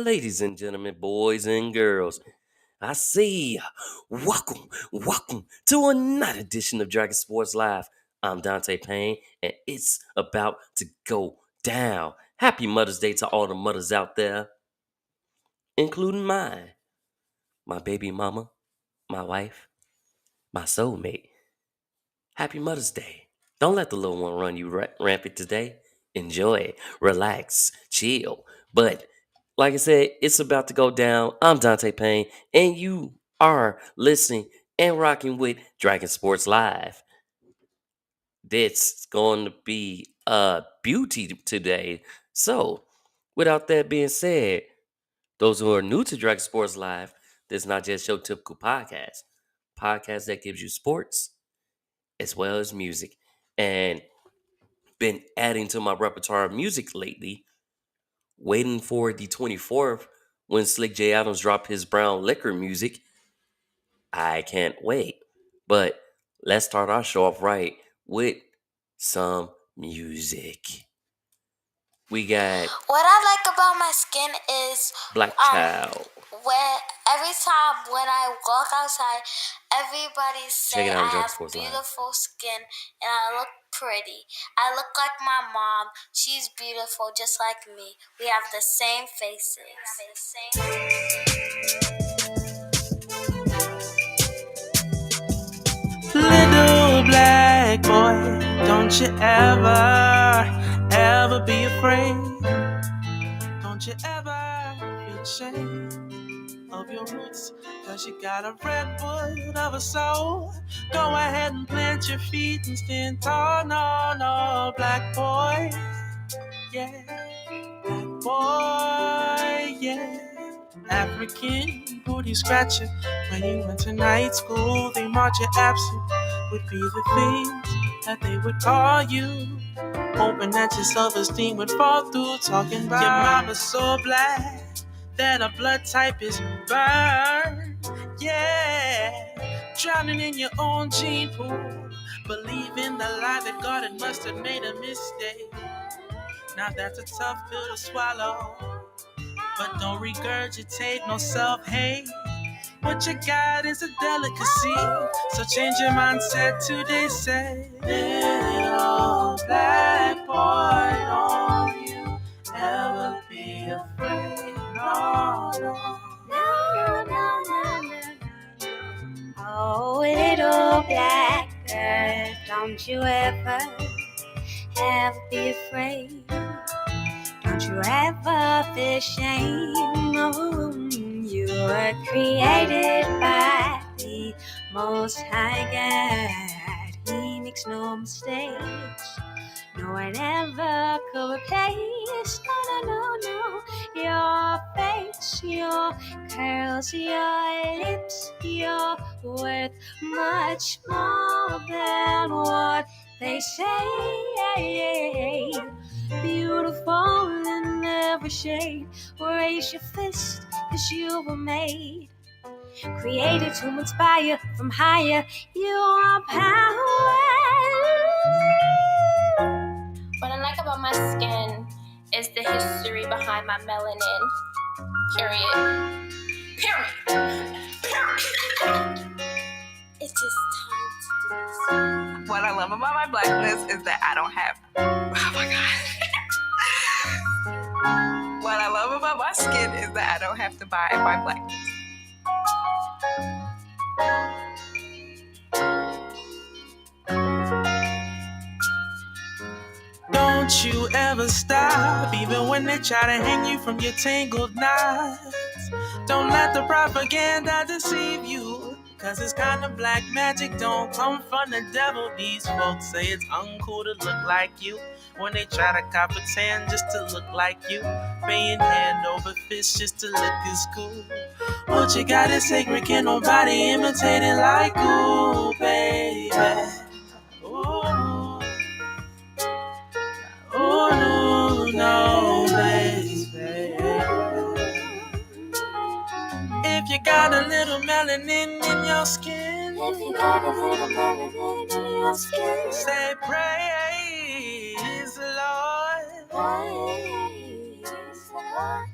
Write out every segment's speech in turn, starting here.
Ladies and gentlemen, boys and girls, I see ya. Welcome to another edition of Dragon Sports Live. I'm Dante Payne, and it's about to go down. Happy Mother's Day to all the mothers out there, including mine, my baby mama, my wife, my soulmate. Happy Mother's Day. Don't let the little one run you rampant today. Enjoy it, relax, chill. But like I said, it's about to go down. I'm Dante Payne, and you are listening and rocking with Dragon Sports Live. This is going to be a beauty today. So, without that being said, those who are new to Dragon Sports Live, this is not just your typical podcast that gives you sports as well as music. And been adding to my repertoire of music lately, waiting for the 24th when Slick J. Adams dropped his Brown Liquor music. I can't wait. But let's start our show off right with some music. We got What I like about my skin is Black Child. every time when I walk outside, everybody Check say it out on I Drug have Sports Live. beautiful skin and I look pretty. I look like my mom. She's beautiful just like me. We have the same faces. Little black boy, don't you ever be afraid. Don't you ever feel ashamed of your roots, cause you got a redwood of a soul. Go ahead and plant your feet and stand tall. No, black boy, yeah, black boy, yeah. African booty scratcher. When you went to night school, they marked you absent. Would be the things that they would call you. Hoping that your self-esteem would fall through. Talking about your mama's so black that her blood type is burn. Yeah, drowning in your own gene pool. Believing the lie that God had must have made a mistake. Now that's a tough pill to swallow. But don't regurgitate no self-hate. What you got is a delicacy. So change your mindset today, say, little black boy, don't you ever be afraid. No. Oh, little black girl, don't you ever be afraid. Don't you ever feel shame. Oh, you were created by the Most High God. He makes no mistakes. No one ever could replace. No. Your face, your curls, your lips, you're worth much more than what they say. Beautiful in every shade. Raise your fist, cause you were made. Created to inspire from higher. You are power. What I like about my skin is the history behind my melanin. Period. It's just time to do this. What I love about my blackness is that I don't have... Oh my God. What I love about my skin is that I don't have to buy my blackness. Don't you ever stop, even when they try to hang you from your tangled knots. Don't let the propaganda deceive you, cause it's kind of black magic, don't come from the devil. These folks say it's uncool to look like you, when they try to cop a tan just to look like you. Paying hand over fist just to look as cool. What you got is sacred, can nobody imitate it like you, baby. Oh, no, baby. If you got a little melanin in your skin, say praise the Lord.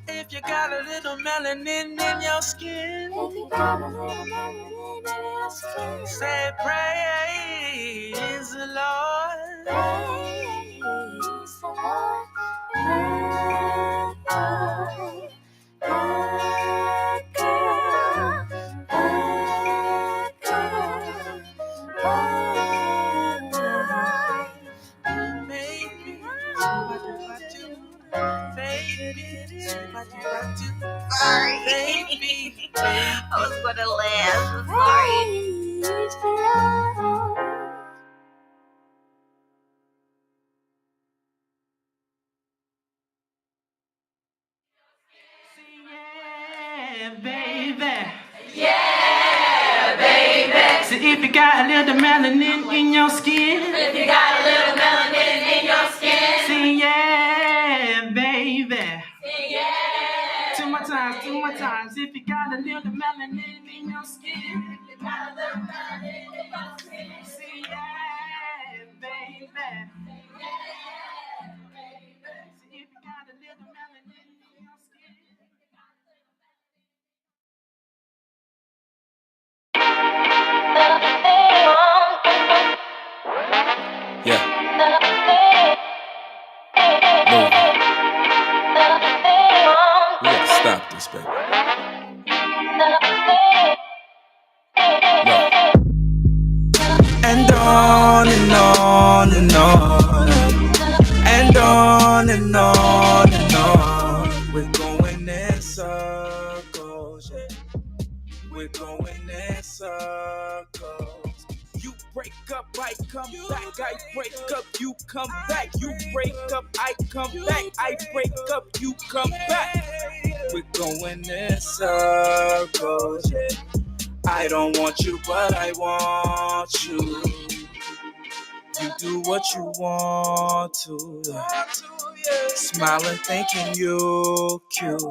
If you got a little melanin in your skin, if you got a little melanin in your skin, say praise the Lord. praise the Lord. Bad boy, bad girl, bad girl, bad boy. Baby, Sorry. baby, I was gonna laugh. I'm sorry. Praise the Lord. yeah, baby. So if you got a little melanin in your skin, if you got a little melanin in your skin, say yeah, baby. Say yeah. Two more times. If you got a little melanin in your skin, if you got a little melanin in your skin, say yeah, baby. Say yeah, baby. So if you got a little melanin in your skin. Yeah. Move. We gotta stop this, baby. No. And on and on and on, and on and on and on. We're going in circles, yeah. We're going in circles. You break up, I come back. I break up, you come back. You break up, I come back. I break up, you come back. We're going in circles, yeah. I don't want you, but I want you. You do what you want to. Smiling, thinking you cute.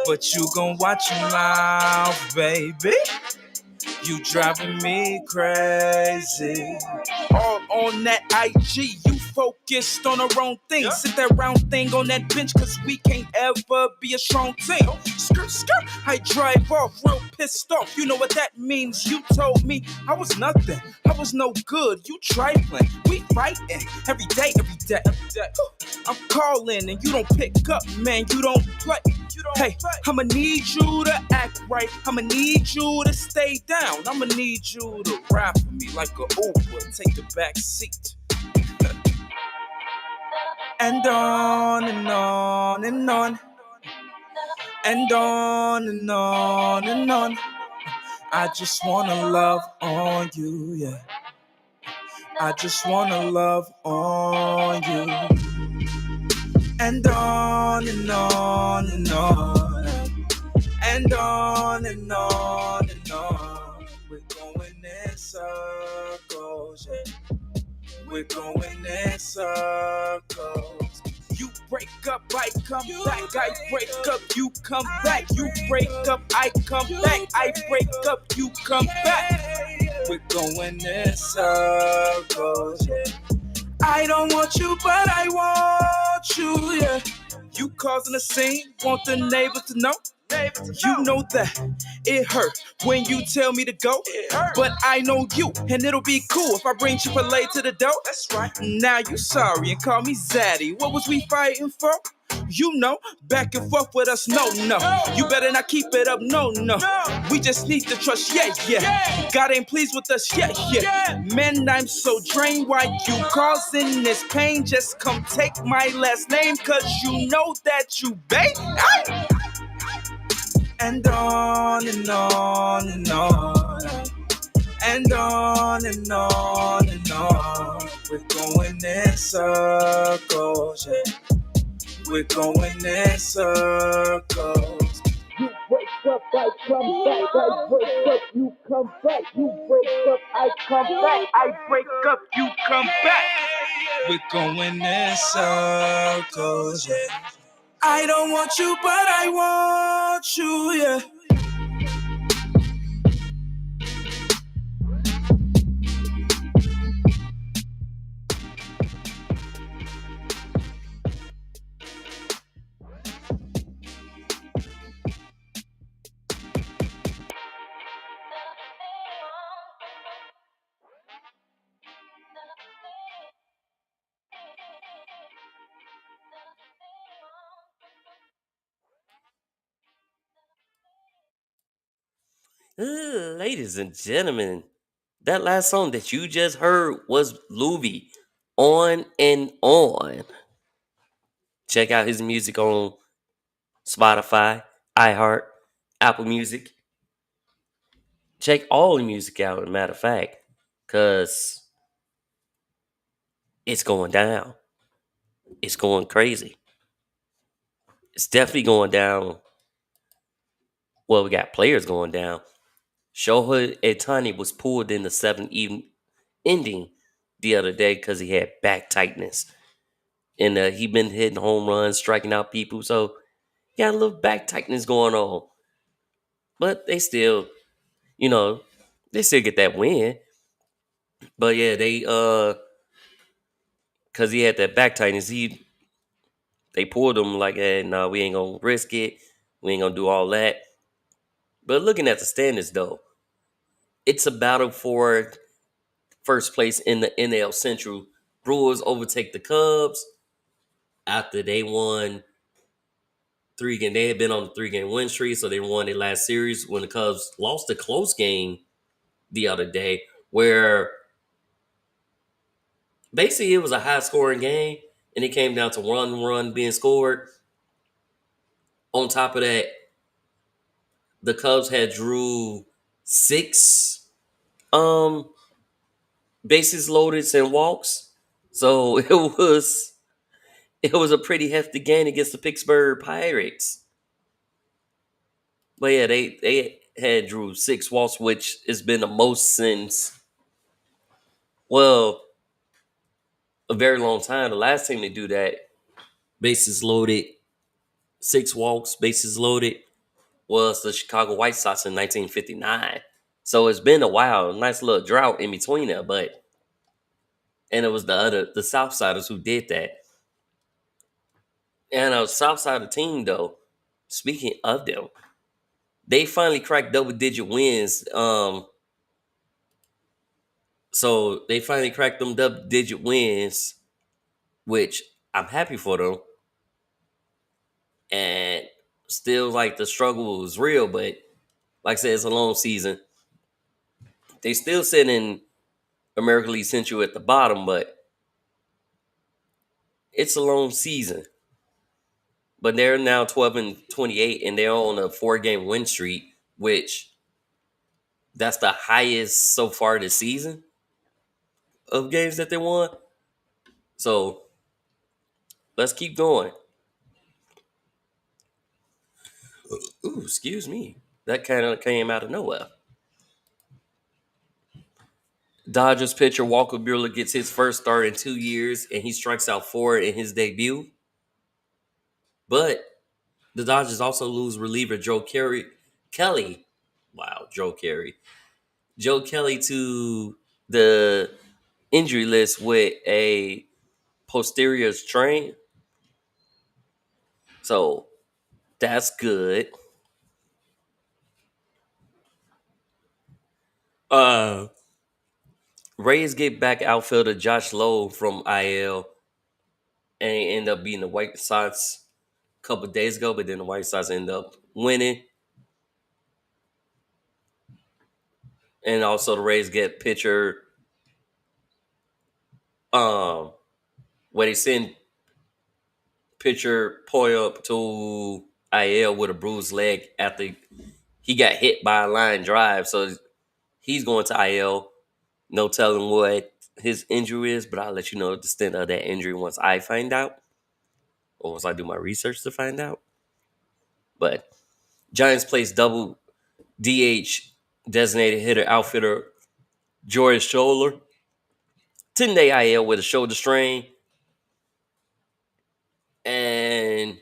But you gon' watch your mouth, baby. You driving me crazy. All on that IG, you focused on the wrong thing. Sit that round thing on that bench, cause we can't ever be a strong team. Skirt, I drive off real pissed off. You know what that means. You told me I was nothing, I was no good. You trifling, we fighting every day. I'm calling and you don't pick up, man, you don't play. Hey, I'ma need you to act right. I'ma need you to stay down. I'ma need you to ride for me like a Uber. Take the back seat. And on and on and on. And on and on and on. I just wanna love on you, yeah. I just wanna love on you. And on and on and on. And on and on and on. We're going in circles, yeah. We're going in circles. You break up, I come back. I break up, you come back. You break up, I come back. I break up, you come back. We're going in circles, yeah. I don't want you, but I want you, yeah. You causing a scene, want the neighbors to know. You know that it hurt when you tell me to go, but I know you, and it'll be cool if I bring Chipotle to the door. That's right. Now you sorry and call me Zaddy. What was we fighting for? You know, back and forth with us, no. You better not keep it up, no. We just need to trust, yeah. God ain't pleased with us, yeah. Man, I'm so drained, why you causing this pain? Just come take my last name, cause you know that you babe. And on and on and on. And on and on and on. We're going in circles, yeah. We're going in circles. You break up, I come back. I break up, you come back. You break up, I come back. I break up, you come back. We're going in circles, yeah. I don't want you, but I want you, yeah. Ladies and gentlemen, that last song that you just heard was Luby, On and On. Check out his music on Spotify, iHeart, Apple Music. Check all the music out, as a matter of fact, because it's going down. It's going crazy. It's definitely going down. Well, we got players going down. Shohei Ohtani was pulled in the seventh ending the other day because he had back tightness. And he been hitting home runs, striking out people. So he got a little back tightness going on. But they still, you know, they still get that win. But yeah, they because he had that back tightness, they pulled him like, hey, no, we ain't gonna risk it. We ain't gonna do all that. But looking at the standings though, it's a battle for first place in the NL Central. Brewers overtake the Cubs after they won 3 game. They had been on a 3 game win streak, so they won their last series when the Cubs lost a close game the other day, where basically it was a high scoring game and it came down to one run being scored. On top of that, the Cubs had drew 6 bases loaded and walks. So it was a pretty hefty game against the Pittsburgh Pirates. But yeah, they had drew 6 walks, which has been the most since, well, a very long time. The last time they do that, bases loaded, 6 walks, bases loaded, was the Chicago White Sox in 1959. So it's been a while, nice little drought in between there, but and it was the Southsiders who did that. And Southsider team though, speaking of them, they finally cracked double digit wins. So they finally cracked them double digit wins, which I'm happy for them. And still, like, the struggle was real, but like I said, it's a long season. They still sit in American League Central at the bottom, but it's a long season. But they're now 12-28, and they're on a 4 game win streak, which that's the highest so far this season of games that they won. So let's keep going. Ooh, excuse me. That kind of came out of nowhere. Dodgers pitcher Walker Buehler gets his first start in 2 years, and he strikes out 4 in his debut. But the Dodgers also lose reliever Kelly. Wow, Joe Kelly. Joe Kelly to the injury list with a posterior strain. So that's good. Uh Rays get back outfielder Josh Lowe from IL and end up beating the White Sox a couple of days ago, but then the White Sox end up winning. And also the Rays get pitcher where they send pitcher Poy up to IL with a bruised leg after he got hit by a line drive. So he's going to IL. No telling what his injury is, but I'll let you know the extent of that injury once I find out, or once I do my research to find out. But Giants plays double DH designated hitter outfitter George Scholler 10-day IL with a shoulder strain. And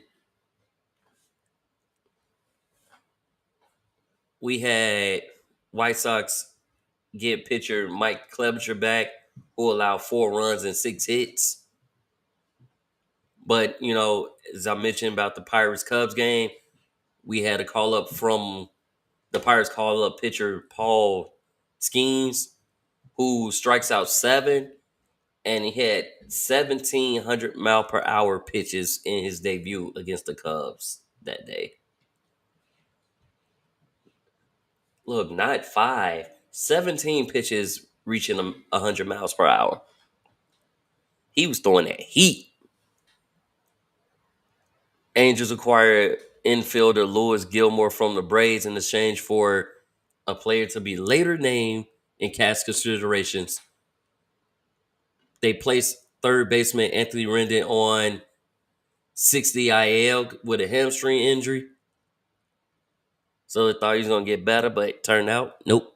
we had White Sox get pitcher Mike Clevenger back, who allowed 4 runs and 6 hits. But, as I mentioned about the Pirates-Cubs game, we had a call up from the Pirates call up pitcher Paul Skeens, who strikes out 7, and he had 1,700 mile per hour pitches in his debut against the Cubs that day. look, not 5, 17 pitches reaching 100 miles per hour. He was throwing that heat. Angels acquired infielder Lewis Gilmore from the Braves in exchange for a player to be later named in cash considerations. They placed third baseman Anthony Rendon on 60 IL with a hamstring injury. So they thought he was going to get better, but it turned out, nope.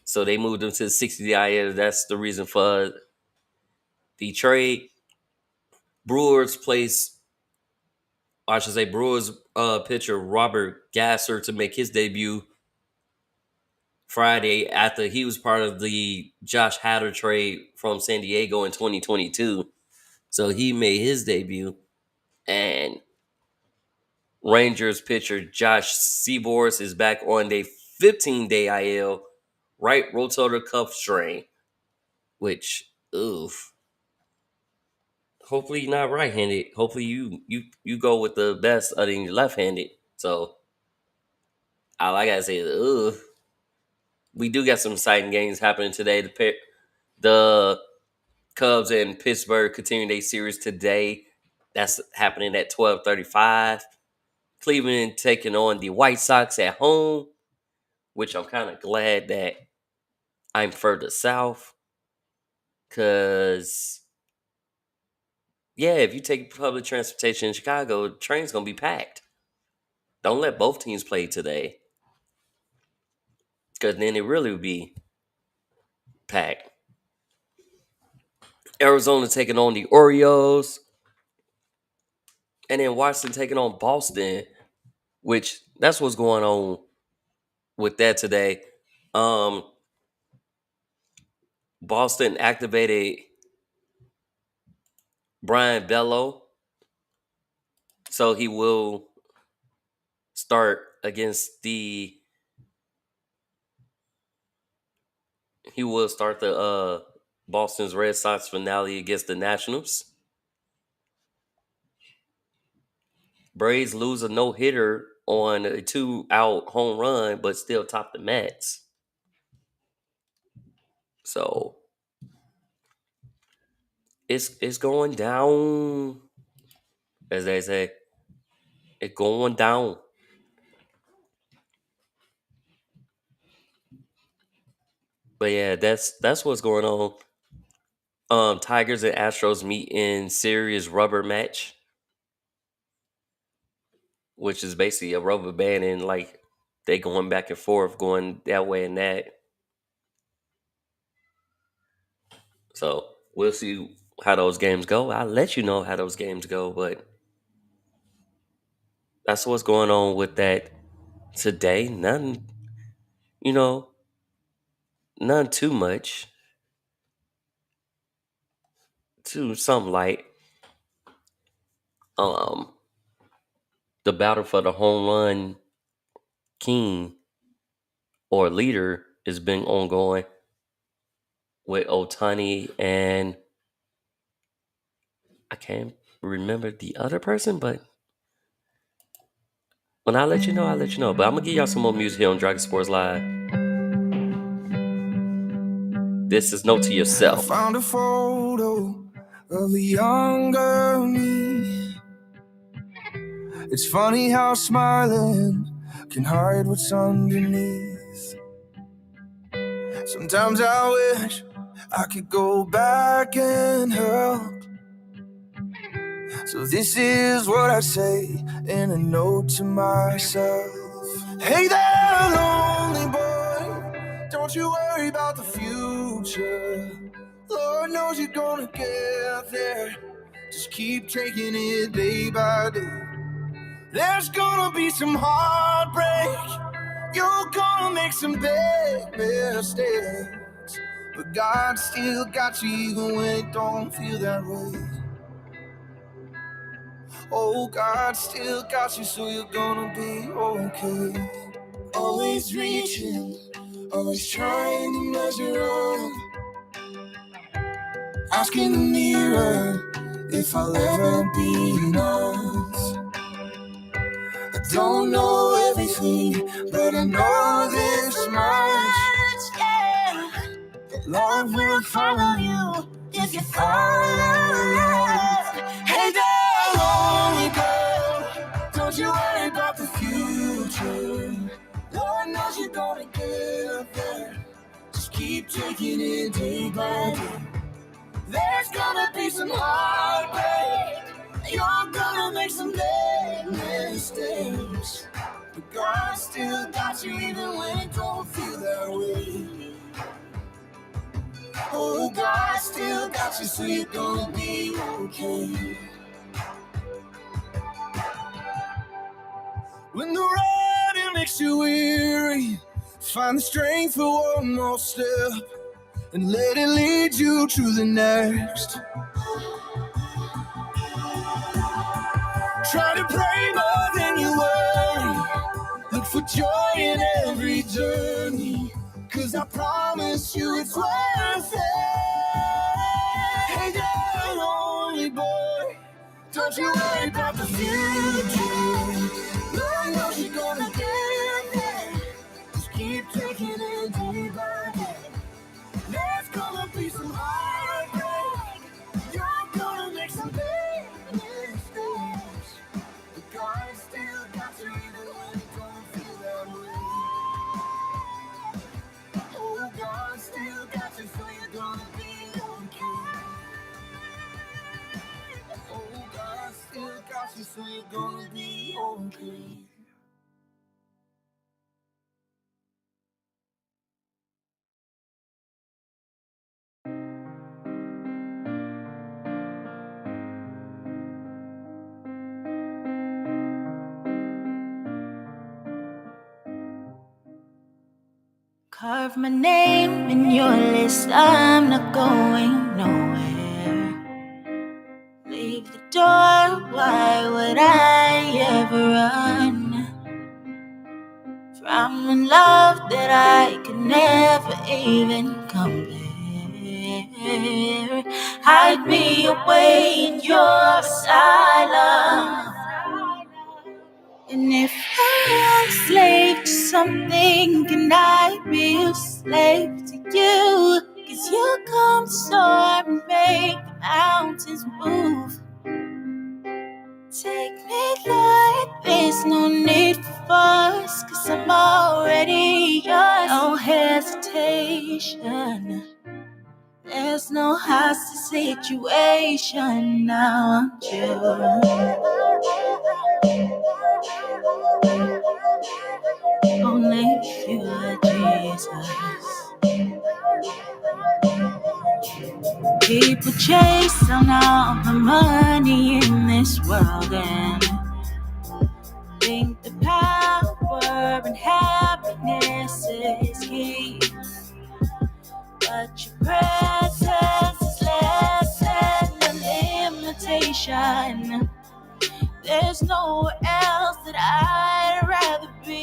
So they moved him to 60 IL. That's the reason for the trade. Brewers pitcher Robert Gasser to make his debut Friday after he was part of the Josh Hader trade from San Diego in 2022. So he made his debut. And Rangers pitcher Josh Seaborst is back on a 15-day IL right rotator cuff strain, which, oof. Hopefully you're not right-handed. Hopefully you go with the best other than left-handed. So all I gotta say is, ugh. We do got some exciting games happening today. The Cubs and Pittsburgh continue their series today. That's happening at 12:35. Cleveland taking on the White Sox at home, which I'm kind of glad that I'm further south. Because, yeah, if you take public transportation in Chicago, the train's going to be packed. Don't let both teams play today. Because then it really would be packed. Arizona taking on the Orioles. And then Washington taking on Boston, which that's what's going on with that today. Boston activated Brian Bello, so he will start against the Boston's Red Sox finale against the Nationals. Braves lose a no-hitter on a 2-out home run, but still top the Mets. So it's going down, as they say. It's going down. But yeah, that's what's going on. Tigers and Astros meet in series rubber match, which is basically a rubber band, and like they going back and forth, going that way and that. So we'll see how those games go. I'll let you know how those games go, but that's what's going on with that today. Nothing too much. To some light. The battle for the home run king or leader has been ongoing with Otani, and I can't remember the other person, but when I let you know, I'll let you know. But I'm gonna give y'all some more music here on Dragon Sports Live. This is Note to I Yourself. found a photo of a younger me. It's funny how smiling can hide what's underneath. Sometimes I wish I could go back and help. So this is what I say in a note to myself. Hey there, lonely boy, don't you worry about the future. Lord knows you're gonna get there. Just keep taking it day by day. There's gonna be some heartbreak. You're gonna make some big mistakes. But God still got you even when it don't feel that way. Oh, God still got you, so you're gonna be okay. Always reaching, always trying to measure up. Asking the mirror if I'll ever be enough. I don't know everything, but I know this Love will follow you if you fall in love. Hey there, lonely girl, don't you worry about the future. Lord knows you're gonna get there. Just keep taking it day by day. There's gonna be some heartbreak. You're gonna make some big mistakes. But God still got you even when it don't feel that way. Oh, God still got you, so you're gonna be okay. When the riding makes you weary, find the strength for one more step and let it lead you to the next. Try to pray more than you worry. Look for joy in every journey, 'cause I promise you it's worth it. Hey there, lonely boy, don't you worry about the future. Lord knows you're gonna get there. Just keep taking it day by day. There's gonna be some heartbreak. You're gonna make some big mistakes. But God still got you even when it don't feel that way. Oh, God still got you, so you're gonna be okay. Oh, God still got you, so you're gonna be okay. Carve my name in your list, I'm not going nowhere. Leave the door, why would I ever run from a love that I could never even compare? Hide me away in your asylum. And if I'm a slave to something, can I be a slave to you? 'Cause you come to storm and make the mountains move. Take me, Lord, there's no need for force, 'cause I'm already yours. No hesitation, there's no hostage situation. I want you. Only you, Jesus. People chase down all the money in this world and think the power and happiness is key. But your presence is less than an invitation. There's nowhere else that I'd rather be.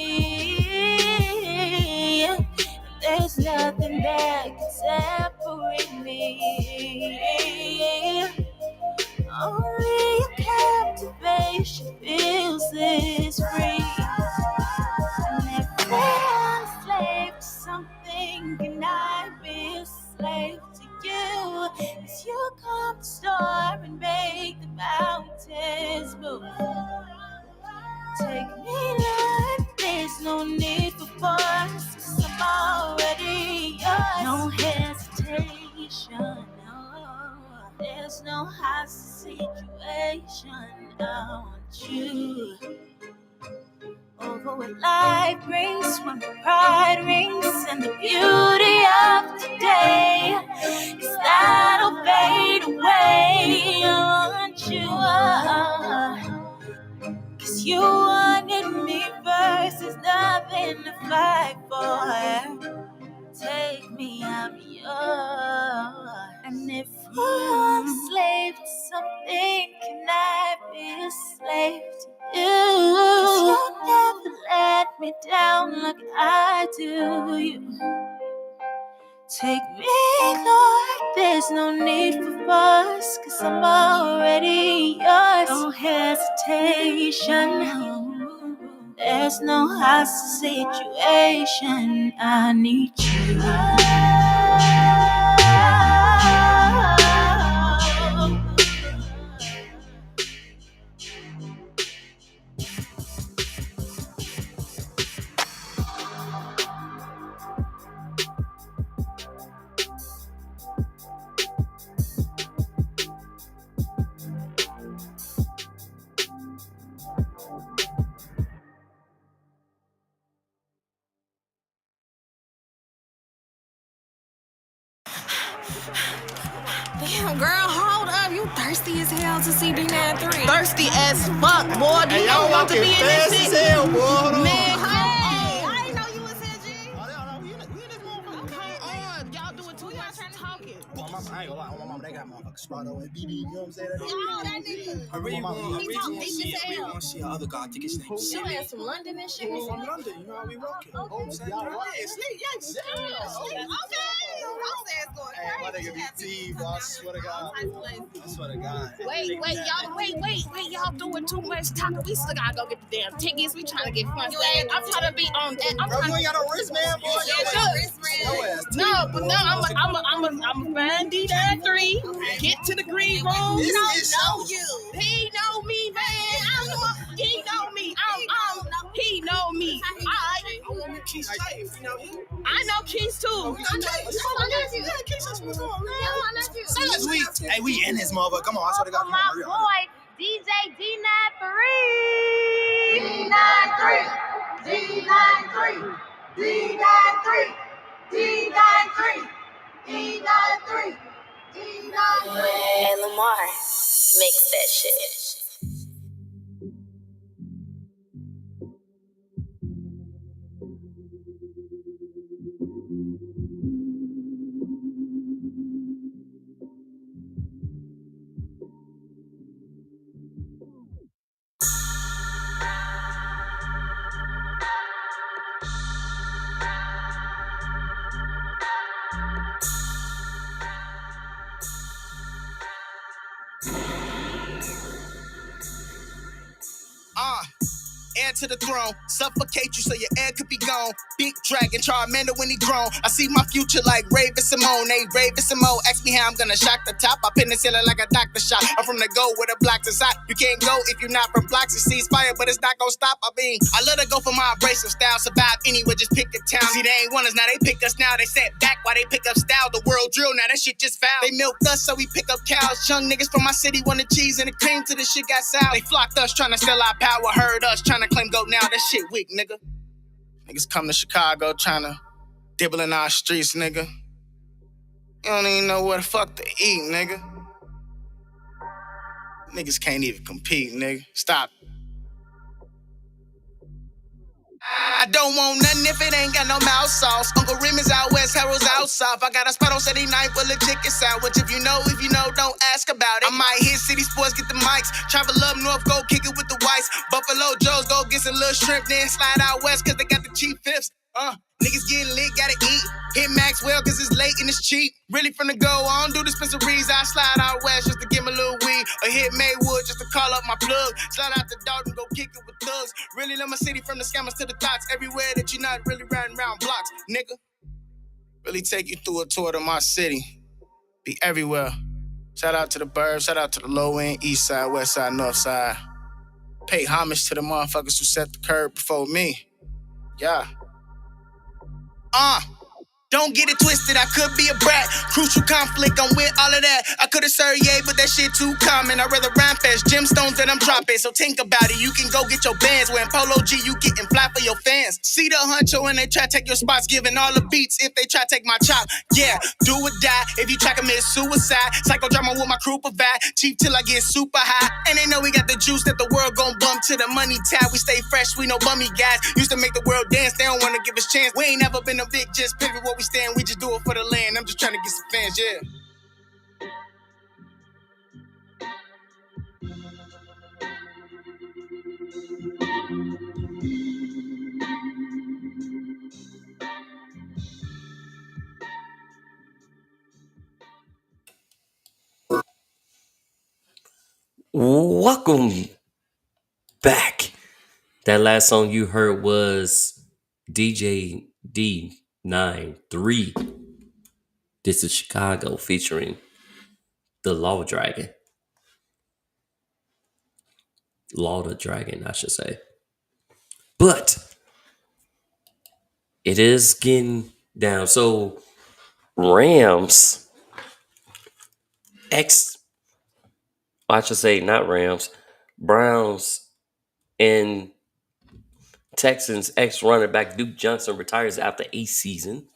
There's nothing that can separate me. Only your captivation feels this free. And if I'm a slave to something, can I be a slave to you? 'Cause you come to storm and make the mountains move. Take me, Lord, there's no need for force, 'cause I'm already yours. No hesitation, no. There's no hostage situation. I want you. Over what life brings, when pride rings, and the beauty of today, 'cause that'll fade away. I want you. 'Cause you wanted me first, there's nothing to fight for. Take me, I'm yours. And if I'm a slave to something, can I be a slave to you? 'Cause you never let me down like I do you. Take me, Lord, there's no need for fuss, 'cause I'm already yours. No hesitation, there's no hostage situation. I need you. Damn, girl, hold up. You thirsty as hell to see D93. Thirsty as fuck, boy. Do you know want to be in this shit? Hell, boy. Man, come on. I didn't know you was here, G. Come on. Y'all doing too much talking. I ain't gonna lie, on my mama, they got motherfuckers spot on BD, you know what I'm saying? Oh, that nigga. I really want to to see our other god tickets name. You in some London and shit? From London, you know how we rocking. Oh, I'm saying, yeah, sleep, yes. Okay. Roseanne's going Hey, my nigga be T, boss. I swear to God. I swear to God. Wait, y'all. Y'all doing too much talking. We still gotta go get the damn tickets. We trying to get fun. I'm trying to be on that. Bro, you ain't got no wristband, boy. No, but no, I'm a fan D93. Get to the green room. He know you. He know me, man. He know me. He know me. I know Keys too. Hey, we in this motherfucker. Come on, I swear to God. Come on, hurry up. Boy, DJ D93. D93. D93. D93. D93. D93. And Lamar, mix that shit. Heir to the throne, suffocate you so your air could be gone. Big dragon, Charmander when he grown. I see my future like Raven Simone. Hey, Raven Simone, ask me how I'm gonna shock the top. I pin the ceiling like a doctor shot. I'm from the go where the blocks is hot. You can't go if you're not from blocks. It sees fire, but it's not gonna stop. I let her go for my abrasive style. Survive anywhere, just pick a town. See, they ain't want us now, they pick us now. They sat back while they pick up style. The world drill now, that shit just foul. They milked us so we pick up cows. Young niggas from my city wanted cheese and the cream till the shit got sour. They flocked us trying to sell our power. Heard us trying to claim go now. That shit weak, nigga. Niggas come to Chicago trying to dibble in our streets, nigga. You don't even know what the fuck to eat, nigga. Niggas can't even compete, nigga. Stop. I don't want nothing if it ain't got no mouth sauce. Uncle Rim is out west, Harold's out south. I got a spot on Saturday night full of chicken sandwich. If you know, don't ask about it. I might hit City Sports, get the mics. Travel up north, go kick it with the whites. Buffalo Joe's, go get some little shrimp, then slide out west, cause they got the cheap fifths. Niggas getting lit, gotta eat. Hit Maxwell, cause it's late and it's cheap. Really from the go, I don't do dispensaries. I slide out west just to get my little weed. Or hit Maywood just to call up my plug. Slide out to Dalton, go kick it with thugs. Really love my city from the scammers to the thoughts. Everywhere that you're not really riding around blocks, nigga. Really take you through a tour to my city. Be everywhere. Shout out to the burbs, shout out to the low end, east side, west side, north side. Pay homage to the motherfuckers who set the curb before me. Yeah. Don't get it twisted, I could be a brat. Crucial conflict, I'm with all of that. I could've served yay, but that shit too common. I'd rather rhyme fast, gemstones that I'm dropping. So think about it, you can go get your bands. When Polo G, you getting fly for your fans. See the huncho and they try to take your spots, giving all the beats if they try to take my chop. Yeah, do or die, if you try to commit suicide. Psychodrama with my crew provide, cheap till I get super high. And they know we got the juice that the world gon' bump to the money tag. We stay fresh, we no bummy guys. Used to make the world dance, they don't wanna give us chance. We ain't never been a big, just pivot what we stand, we just do it for the land. I'm just trying to get some fans, yeah. Welcome back. That last song you heard was DJ D93. This is Chicago featuring the Law Dragon. Law the Dragon, I should say. But it is getting down. So Rams I should say not Rams, Browns and Texans running back Duke Johnson retires after a season.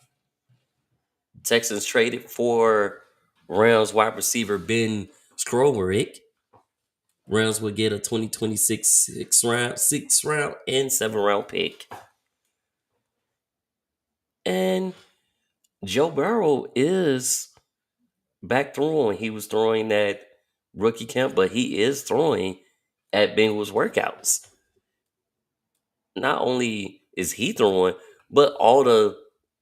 Texans traded for Rams wide receiver Ben Skowronek. Rams will get a 2026 sixth round, and 7th round pick. And Joe Burrow is back throwing. He was throwing at rookie camp, but he is throwing at Bengals workouts. Not only is he throwing, but all the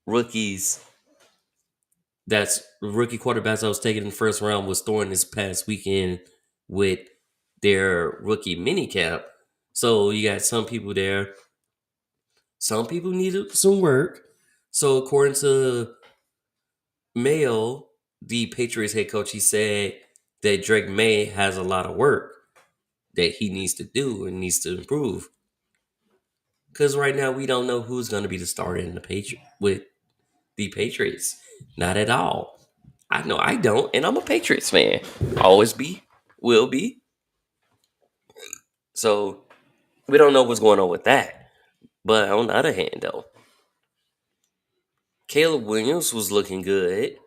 rookies that's rookie quarterbacks that was taken in the first round was throwing this past weekend with their rookie mini camp. So you got some people there. Some people needed some work. So according to Mayo, the Patriots head coach, he said that Drake May has a lot of work that he needs to do and needs to improve. Because right now we don't know who's going to be the starter in with the Patriots. Not at all. I know I don't, and I'm a Patriots fan. Always be, will be. So we don't know what's going on with that. But on the other hand, though, Caleb Williams was looking good.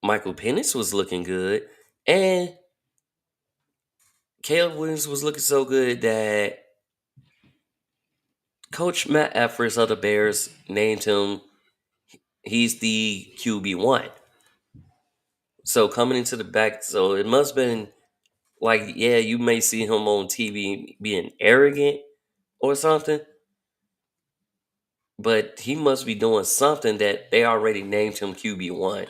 Michael Penix was looking good. And Caleb Williams was looking so good that Coach Matt Effers of the Bears named him, he's the QB1. So coming into the back, so it must have been like, yeah, you may see him on TV being arrogant or something, but he must be doing something that they already named him QB1.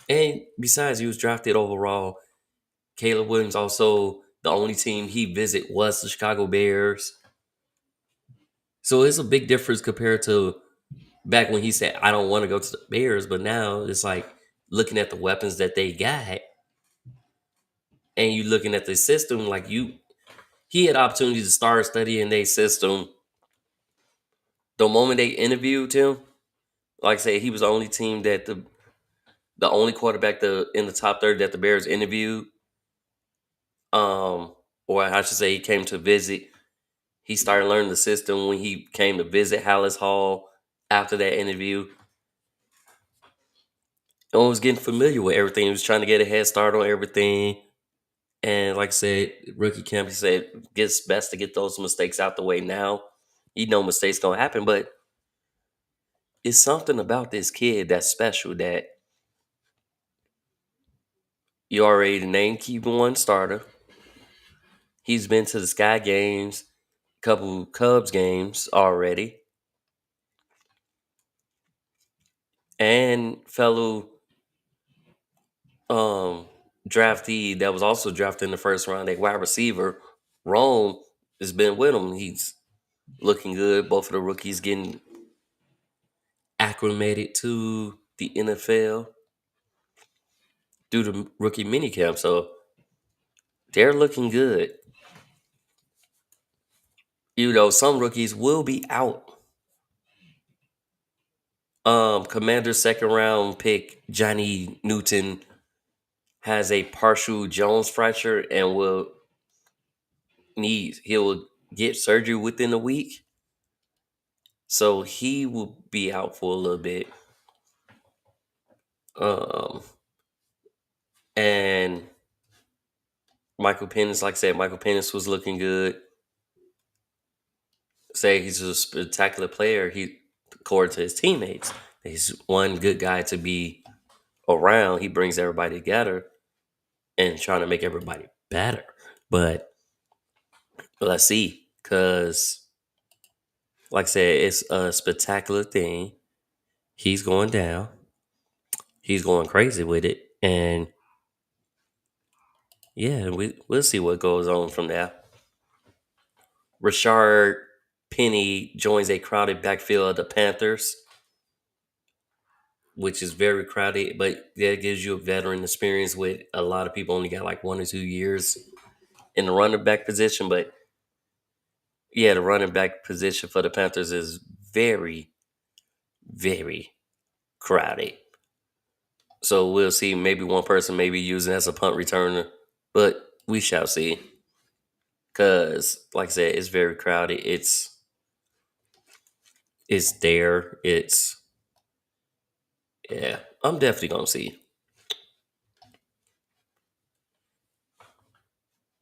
And besides, he was drafted overall. Caleb Williams also, the only team he visit was the Chicago Bears. So it's a big difference compared to back when he said, I don't want to go to the Bears, but now it's like looking at the weapons that they got and you looking at the system, like he had opportunity to start studying their system. The moment they interviewed him, like I say, he was the only team that the only quarterback in the top 30 that the Bears interviewed. Or I should say he came to visit. He started learning the system when he came to visit Hallis Hall after that interview. And was getting familiar with everything. He was trying to get a head start on everything. And like I said, rookie camp, he said it's best to get those mistakes out the way now. You know mistakes gonna happen, but it's something about this kid that's special that you already named QB1 starter. He's been to the Sky games, couple Cubs games already. And fellow draftee that was also drafted in the first round, a wide receiver, Rome, has been with him. He's looking good. Both of the rookies getting acclimated to the NFL due to rookie minicamp. So they're looking good. You know, some rookies will be out. Commander's 2nd-round pick, Johnny Newton, has a partial Jones fracture and he'll get surgery within a week. So he will be out for a little bit. And Michael Penix, like I said, Michael Penix was looking good. Say he's a spectacular player. According to his teammates, he's one good guy to be around. He brings everybody together and trying to make everybody better. But let's see, because like I said, it's a spectacular thing. He's going down. He's going crazy with it. And yeah, we'll see what goes on from there. Rashard Penny joins a crowded backfield of the Panthers, which is very crowded, but that gives you a veteran experience with a lot of people only got like 1 or 2 years in the running back position. But yeah, the running back position for the Panthers is very, very crowded. So we'll see. Maybe one person may be using as a punt returner, but we shall see. Because, like I said, it's very crowded. It's there. Yeah, I'm definitely gonna see.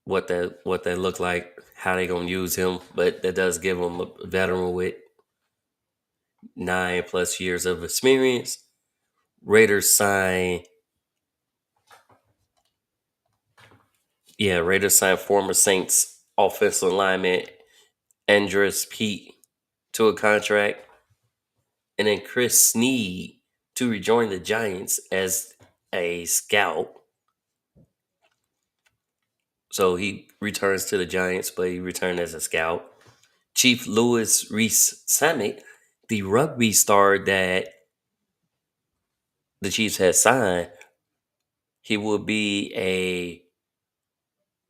what that look like, how they gonna use him, but that does give him a veteran with 9+ years of experience. Raiders sign Raiders signed former Saints offensive lineman Andres Pete to a contract, and then Chris Snead to rejoin the Giants as a scout. So he returns to the Giants, but he returned as a scout. Chief Louis Reese Sammet, the rugby star that the Chiefs had signed, he will be a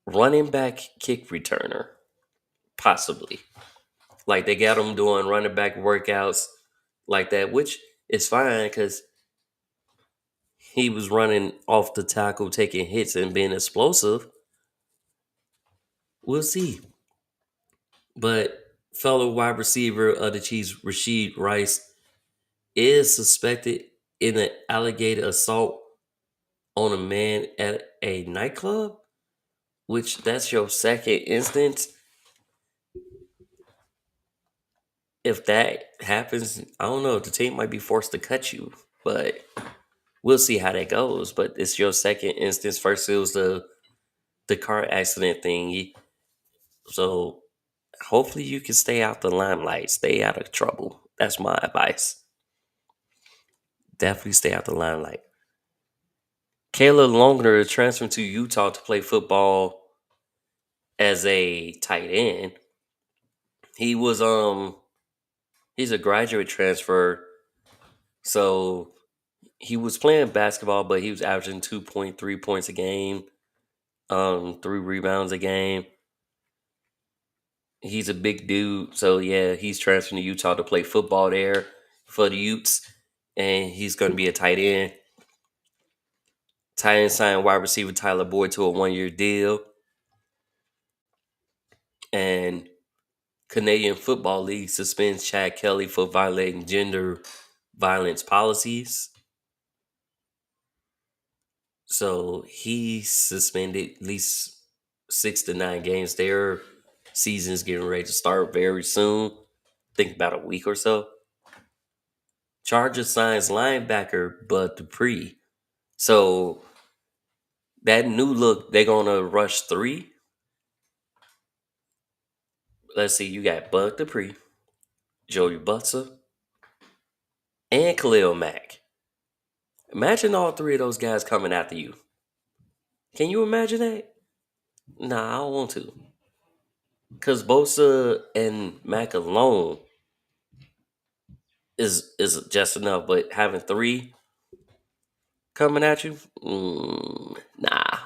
running back kick returner, possibly. Like they got him doing running back workouts like that, which is fine because he was running off the tackle, taking hits and being explosive. We'll see. But fellow wide receiver of the Chiefs, Rasheed Rice, is suspected in an alleged assault on a man at a nightclub, which that's your second instance. If that happens, I don't know. The team might be forced to cut you, but we'll see how that goes. But it's your second instance. First, it was the car accident thing. So hopefully you can stay out the limelight, stay out of trouble. That's my advice. Definitely stay out the limelight. Kayla Longer transferred to Utah to play football as a tight end. He was he's a graduate transfer, so he was playing basketball, but he was averaging 2.3 points a game, 3 rebounds a game. He's a big dude, so yeah, he's transferring to Utah to play football there for the Utes, and he's going to be a tight end. Tight end signed wide receiver Tyler Boyd to a 1-year deal, and Canadian Football League suspends Chad Kelly for violating gender violence policies. So he's suspended at least 6 to 9 games. Their season's getting ready to start very soon. Think about a week or so. Chargers signs linebacker Bud Dupree. So that new look, they're gonna rush 3. Let's see, you got Bud Dupree, Joey Butzer, and Khalil Mack. Imagine all 3 of those guys coming after you. Can you imagine that? Nah, I don't want to. Because Bosa and Mack alone is just enough, but having 3 coming at you, nah.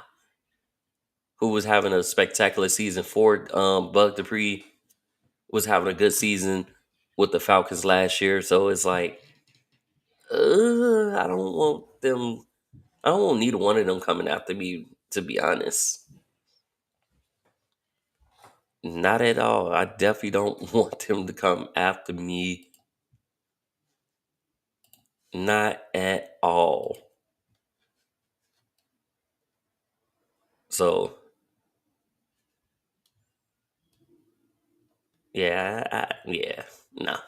Who was having a spectacular season? Bud Dupree was having a good season with the Falcons last year, so it's like, I don't want them. I don't want neither one of them coming after me, to be honest. Not at all. I definitely don't want them to come after me. Not at all. So, no.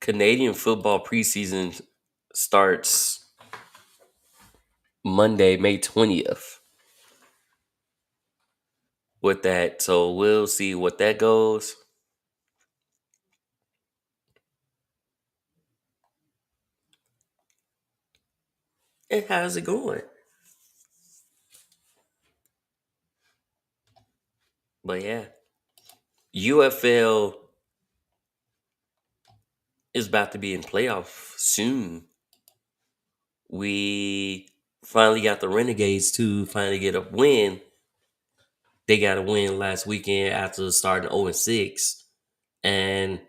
Canadian football preseason starts Monday, May 20th. With that, so we'll see what that goes. And how's it going? But yeah, UFL is about to be in playoff soon. We finally got the Renegades to finally get a win. They got a win last weekend after starting 0-6. And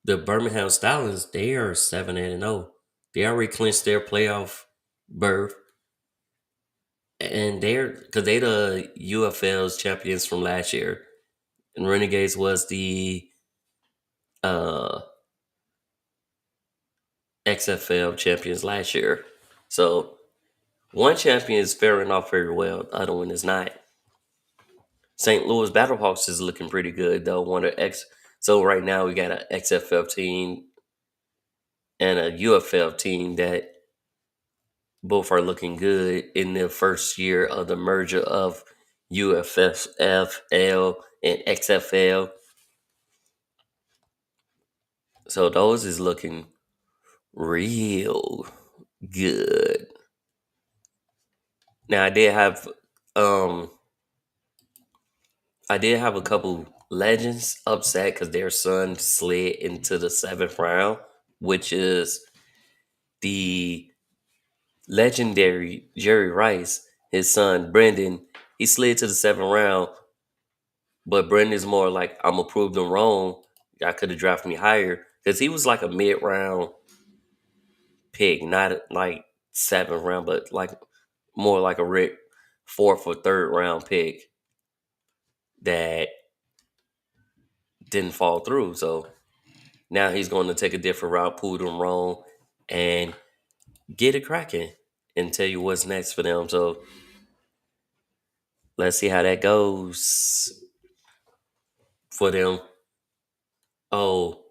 the Birmingham Stallions, they are 7-0. They already clinched their playoff berth. And because they're the UFL's champions from last year. And Renegades was the XFL champions last year. So one champion is faring off very well, the other one is not. St. Louis Battlehawks is looking pretty good though. So right now we got an XFL team and a UFL team that both are looking good in their first year of the merger of UFFL and XFL. So those is looking real good. Now I did have a couple legends upset because their son slid into the 7th round, which is the legendary Jerry Rice. His son Brendan, he slid to the 7th round, but Brendan's more like, I'm gonna prove them wrong. I could have drafted me higher because he was like a mid-round pick, not like 7th round, but like more like a 4th or 3rd round pick that didn't fall through. So now he's going to take a different route, prove them wrong, and get it cracking and tell you what's next for them. So let's see how that goes for them. Oh,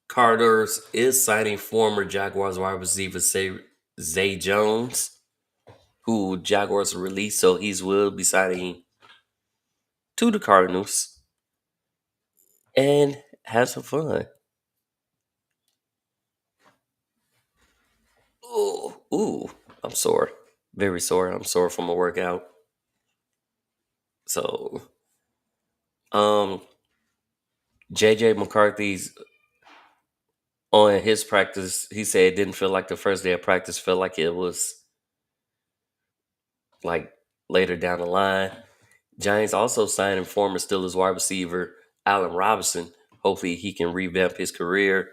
Carter's is signing former Jaguars wide receiver Zay Jones, who Jaguars released, so he will be signing to the Cardinals and have some fun. Ooh, I'm sore. Very sore. I'm sore from a workout. So, JJ McCarthy's on his practice. He said it didn't feel like the first day of practice, felt like it was like later down the line. Giants also signing former Steelers wide receiver Allen Robinson. Hopefully he can revamp his career.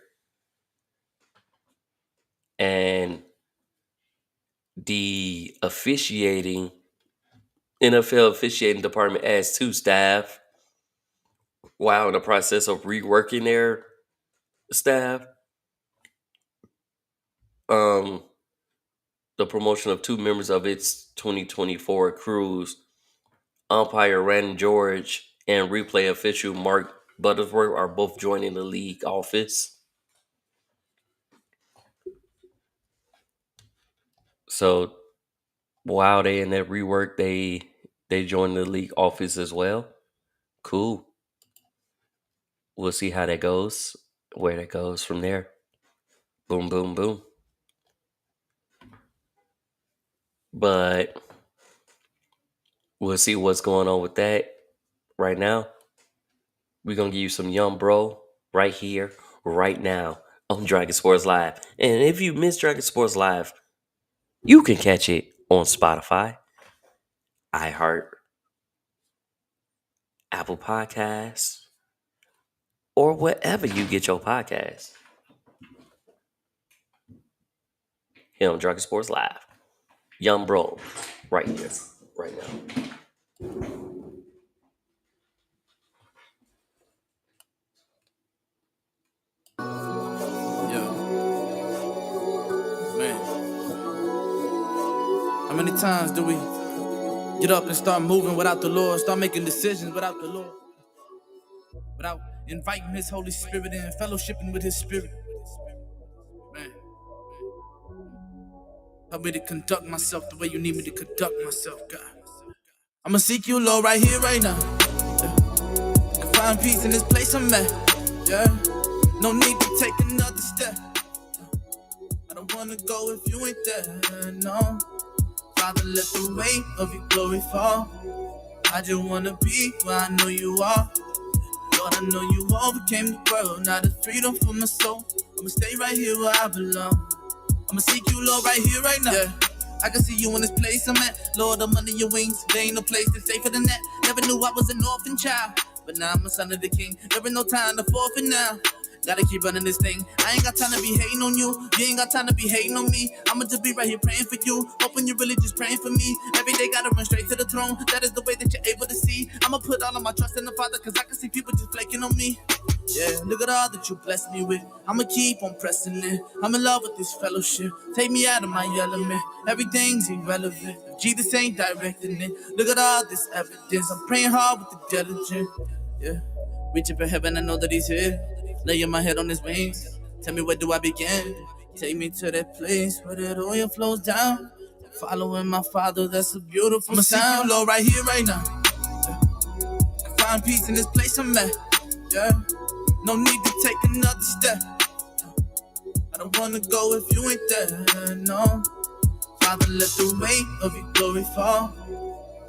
And the NFL officiating department adds 2 staff while in the process of reworking their staff. The promotion of 2 members of its 2024 crews, umpire Randon George and replay official Mark Butterworth, are both joining the league office. So while they in that rework, they join the league office as well. Cool. We'll see how that goes, where that goes from there. Boom, boom, boom. But we'll see what's going on with that. Right now, we're going to give you some Young Bro right here, right now on Dragon Sports Live. And if you miss Dragon Sports Live, you can catch it on Spotify, iHeart, Apple Podcasts, or wherever you get your podcasts. Here on Dragon Sports Live. Young Bro right here, right now. How many times do we get up and start moving without the Lord, start making decisions without the Lord, without inviting His Holy Spirit in, fellowshipping with His Spirit? Man, help me to conduct myself the way you need me to conduct myself, God. I'ma seek you, Lord, right here, right now. Yeah. Can find peace in this place I'm at. Yeah, no need to take another step. I don't wanna go if you ain't there, no. Father, let the weight of your glory fall. I just wanna be where I know you are. Lord, I know you overcame the world. Now the freedom for my soul. I'ma stay right here where I belong. I'ma seek you, Lord, right here, right now. Yeah. I can see you in this place I'm at. Lord, I'm under your wings. There ain't no place that's safer than that. Never knew I was an orphan child, but now I'm a son of the king. There ain't no time to forfeit now. Gotta keep running this thing. I ain't got time to be hating on you. You ain't got time to be hating on me. I'ma just be right here praying for you. Hoping you're really just praying for me. Every day gotta run straight to the throne. That is the way that you're able to see. I'ma put all of my trust in the Father, cause I can see people just flaking on me. Yeah, look at all that you blessed me with. I'ma keep on pressing it. I'm in love with this fellowship. Take me out of my element. Everything's irrelevant. If Jesus ain't directing it. Look at all this evidence. I'm praying hard with the diligence. Yeah, reaching for heaven, I know that he's here. Laying my head on his wings. Tell me, where do I begin? Take me to that place where that oil flows down. Following my father, that's a beautiful sound. I'ma seek you, Lord, right here, right now. Find peace in this place I'm at. Yeah, no need to take another step. I don't wanna go if you ain't there, no. Father, let the weight of your glory fall.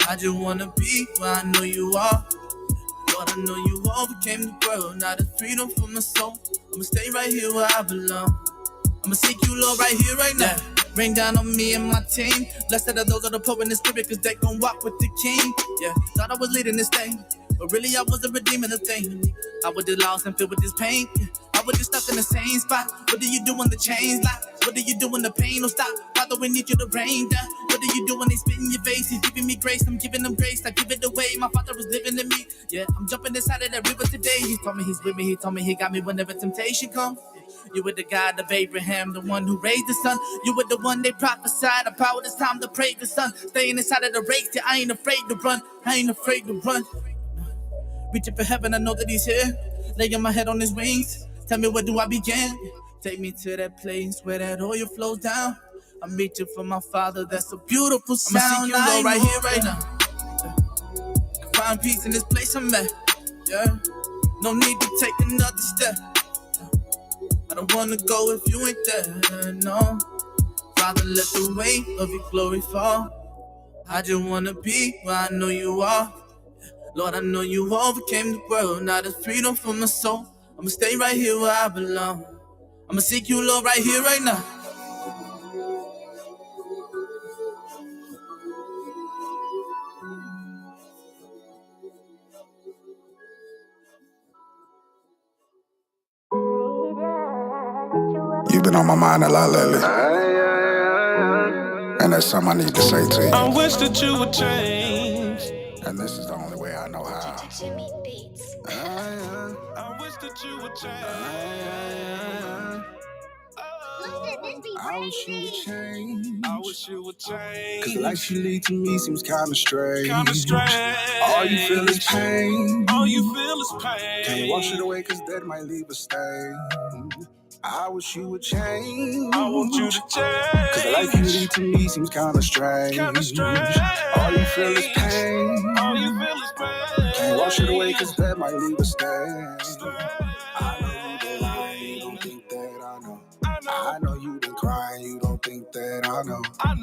I just wanna be where I know you are. Lord, I know you overcame the world, now the freedom for my soul. I'ma stay right here where I belong. I'ma seek you, Lord, right here, right now. Rain down on me and my team. Blessed are those that are poor in the spirit, cause they gon' walk with the king. Yeah, thought I was leading this thing, but really I wasn't redeeming the thing. I was just lost and filled with this pain. I was just stuck in the same spot. What do you do when the chains lock? What do you do when the pain don't stop? Father, we need you to rain down. What do you do when they spit in your face? He's giving me grace, I'm giving them grace. I give it away, my father is living in me. Yeah, I'm jumping inside of that river today. He told me he's with me, he told me he got me whenever temptation comes. You were the God of Abraham, the one who raised the sun. You were the one they prophesied about. It's time to pray the sun. Staying inside of the race, yeah, I ain't afraid to run. I ain't afraid to run. Reaching for heaven, I know that he's here. Laying my head on his wings. Tell me, where do I begin? Take me to that place where that oil flows down. I'm reaching for my father, that's a beautiful sound. I'ma seek you, Lord, right here, right now. Find peace in this place I'm at. Yeah, no need to take another step. I don't wanna go if you ain't there, no. Father, let the weight of your glory fall. I just wanna be where I know you are. Lord, I know you overcame the world, now there's freedom for my soul. I'ma stay right here where I belong. I'ma seek you, Lord, right here, right now. You've been on my mind a lot lately, and that's something I need to say to you. I wish that you would change, And this is the only way I know how. I wish that you would change. I wish you would change. I wish you would change. Cause the life you lead to me seems kinda strange. Strange. All you feel is pain. All you feel is pain. Can't wash it away cause that might leave a stain. I wish you would change. I want you to change. Cause the life you lead to me seems kinda strange. Strange. All you feel is pain. All you feel is pain. Can't wash it away cause that might leave a stain. I know you been lying, you don't think that I know. I know you been crying, you don't think that I know. I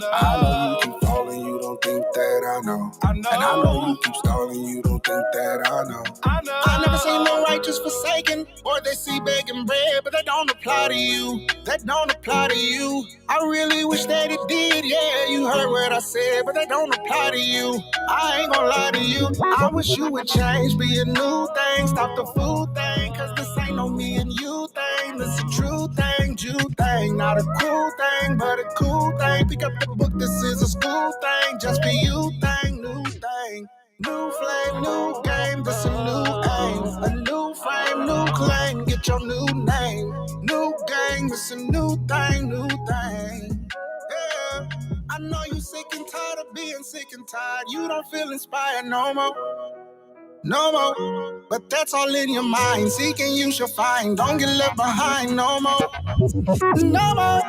know you keep falling, you don't think that I know. And I know you keep stalling, you don't think that I know. I never seen no righteous forsaken, or they see begging bread, but that don't apply to you. That don't apply to you. I really wish that it did, yeah, you heard what I said, but that don't apply to you. I ain't gonna lie to you. I wish you would change, be a new thing, stop the food thing, cause this ain't no me and you thing. This a true thing, Jew thing, not a cool thing, but a cool thing. Pick up the book, this is a school thing, just be you thing, new thing. New flame, new game, this a new aim. A new frame, new claim, get your new name. New gang, this a new thing, new thing. Yeah, I know you sick and tired of being sick and tired. You don't feel inspired no more. No more, but that's all in your mind. Seeking you shall find. Don't get left behind no more. No more.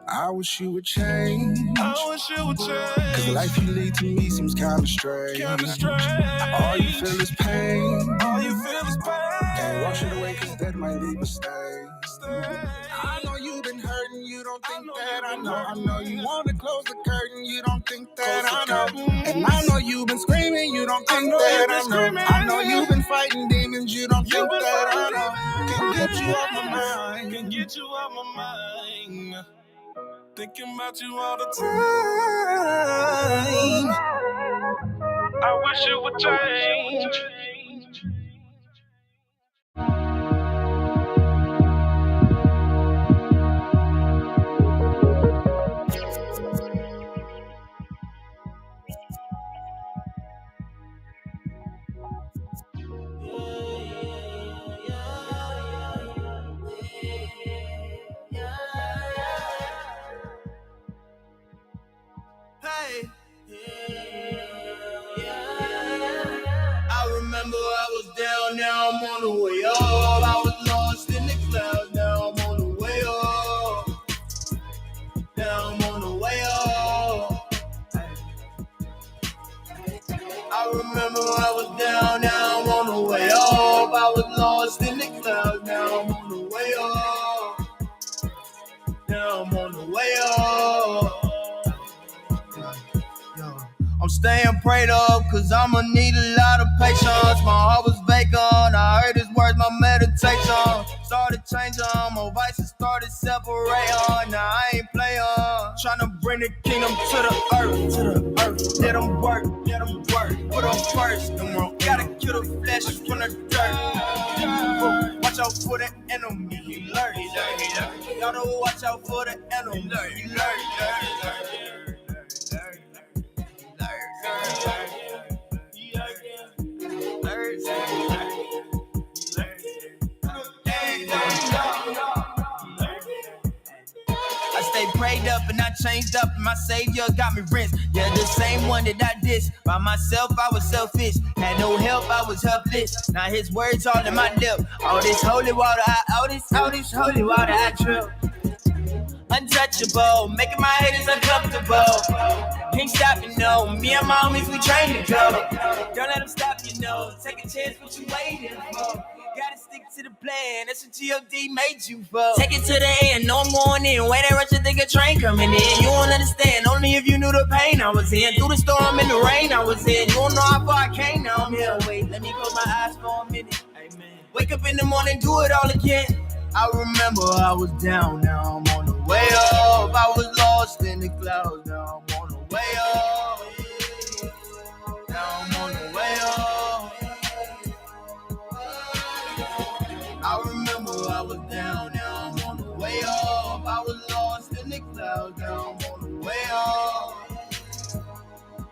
I wish you would change. I wish you would change. Cause the life you lead to me seems kinda strange. All you feel is pain. All you feel is pain. Can't wash it away cause that might leave a stain. I know you've been hurting, you don't think that I know. I know you wanna close the curtain, you don't think that I know. And I know you've been screaming, you don't think that I know. I know you've been fighting demons, you don't think that I know. Can get you off my mind. Can get you out my mind. Thinking about you all the time. I wish you would change. the way up. I was lost in the clouds, now I'm on the way up. Now I'm on the way up. I remember I was down, now I'm on the way up. I was lost in the clouds, now I'm on the way up. Now I'm on the way up. I'm staying prayed up, cause I'ma need a lot of patience. My heart was vacant, I heard his words, my meditation started changing, my vices started separating. Now I ain't playing, tryna bring the kingdom to the earth, to the earth. Let them work, put them first. Gotta kill the flesh from the dirt. Watch out for the enemy, he lurk. Y'all know watch out for the enemy, he lurk. I stay prayed up and I changed up, and my savior got me rinsed. Yeah, the same one that I dissed. By myself, I was selfish. Had no help, I was helpless. Now his words all in my lip. All this holy water, all this holy water I drip. Untouchable, making my haters uncomfortable. Can't stop, you know. Me and my homies, we train to go. Don't let them stop, you know. Take a chance, what you waiting for? Gotta stick to the plan, that's what G.O.D. made you for. Take it to the end, know I'm going in. Wait and rush to think a train coming in. You won't understand, only if you knew the pain I was in. Through the storm and the rain I was in. You don't know how far I came, now I'm here. Wait, let me close my eyes for a minute. Amen. Wake up in the morning, do it all again. I remember I was down, now I'm on the way up. I was lost in the clouds, now I'm on the way up. Now I'm on the way up. I remember I was down, now I'm on the way up. I was lost in the clouds, now I'm on the way up.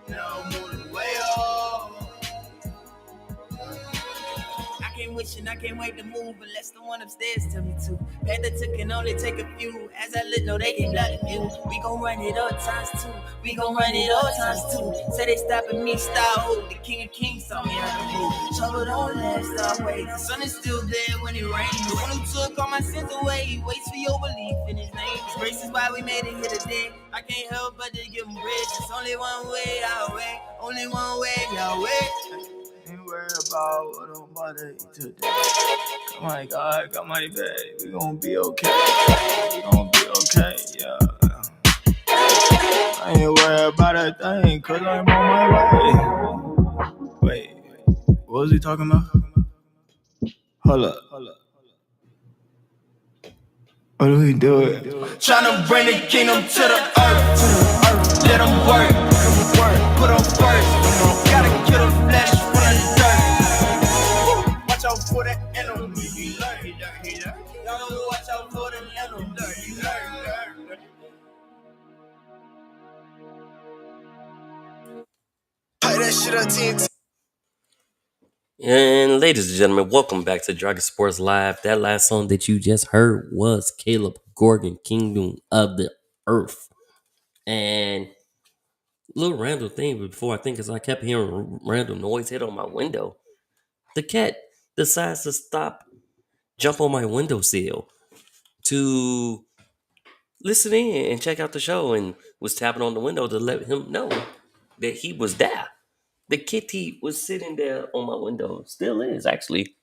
Now I'm on the way up. I can't wait to move unless the one upstairs tell me to. Panther can only take a few. As I look, no, they can't block the view. We gon' run it all times two. We gon' run it all times two. Say they stopping me, style. The king of kings saw me how to move. Trouble don't last always. The sun is still there when it rains. The one who took all my sins away. He waits for your belief in his name. His grace is why we made it here today. I can't help but to give him praise. It's only one way, Yahweh. Only one way, Yahweh. Ain't worried about what I'm about to eat today. Come on, God, come on, babe. We gon' be okay. We gon' be okay, yeah. I ain't worried about a thing, cause I'm on my way. Wait, what was he talking about? Hold up. What do we do it? Tryna bring the kingdom to the earth. Let them work. Put them first. Gotta kill the flesh from the dirt. Watch out for the enemy. He learn. Y'all know watch out for the enemy. He learn. Play that shit up, TNT. And ladies and gentlemen, welcome back to Dragon Sports Live. That last song that you just heard was Caleb Gorgon, Kingdom of the Earth. And a little random thing before I think, as I kept hearing random noise hit on my window. The cat decides to jump on my windowsill to listen in and check out the show, and was tapping on the window to let him know that he was there. The kitty was sitting there on my window, still is actually,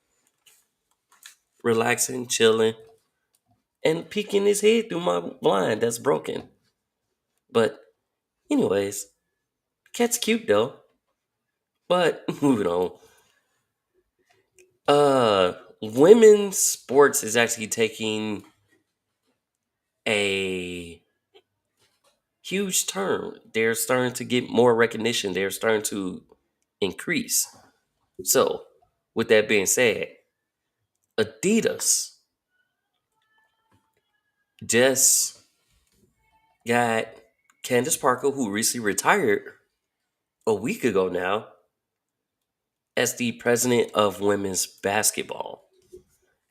relaxing, chilling, and peeking his head through my blind that's broken. But anyways, cat's cute though. But moving on. Women's sports is actually taking a huge turn. They're starting to get more recognition. They're starting to increase. So, with that being said, Adidas just got Candace Parker, who recently retired a week ago now, as the president of women's basketball.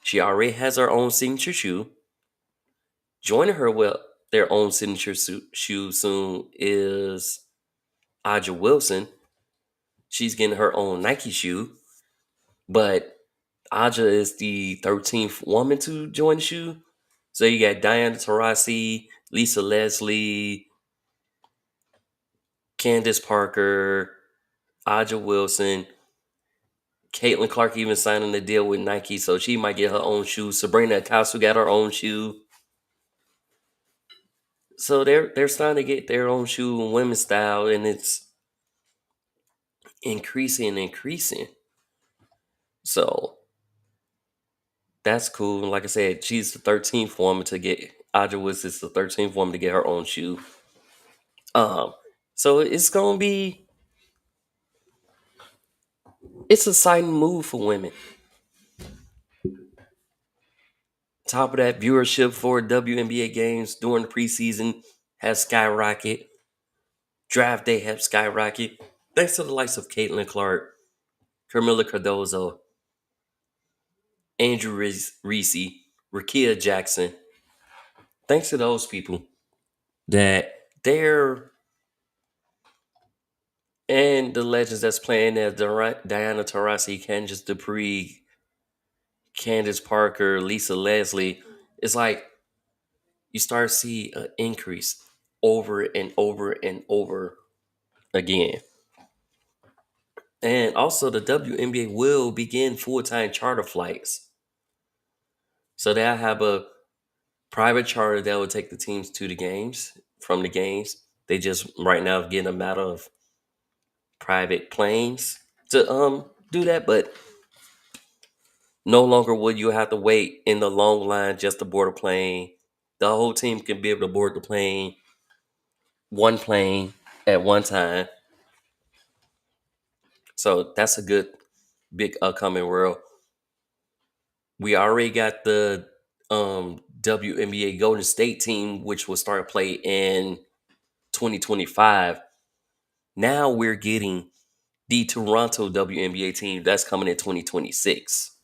She already has her own signature shoe. Joining her with their own signature shoe soon is Aja Wilson. She's getting her own Nike shoe. But Aja is the 13th woman to join the shoe. So you got Diana Taurasi, Lisa Leslie, Candace Parker, Aja Wilson. Caitlin Clark even signing a deal with Nike, so she might get her own shoe. Sabrina Akasu got her own shoe. So they're starting to get their own shoe in women's style, and it's increasing and increasing. So that's cool. Like I said, she's the 13th woman to get Aja Wilson is the 13th woman to get her own shoe. So it's a exciting move for women. Top of that, viewership for WNBA games during the preseason has skyrocketed. Draft day has skyrocketed. Thanks to the likes of Caitlin Clark, Carmilla Cardozo, Andrew Reese, Rakia Jackson. Thanks to those people that they're and the legends that's playing as Diana Taurasi, Candace Dupree, Candace Parker, Lisa Leslie. It's like you start to see an increase over and over and over again. And also, the WNBA will begin full-time charter flights. So they'll have a private charter that will take the teams to the games, from the games. They just right now getting a matter of private planes to do that, but no longer will you have to wait in the long line just to board a plane. The whole team can be able to board the plane, one plane at one time. So that's a good big upcoming world. We already got the WNBA Golden State team, which will start play in 2025. Now we're getting the Toronto WNBA team that's coming in 2026.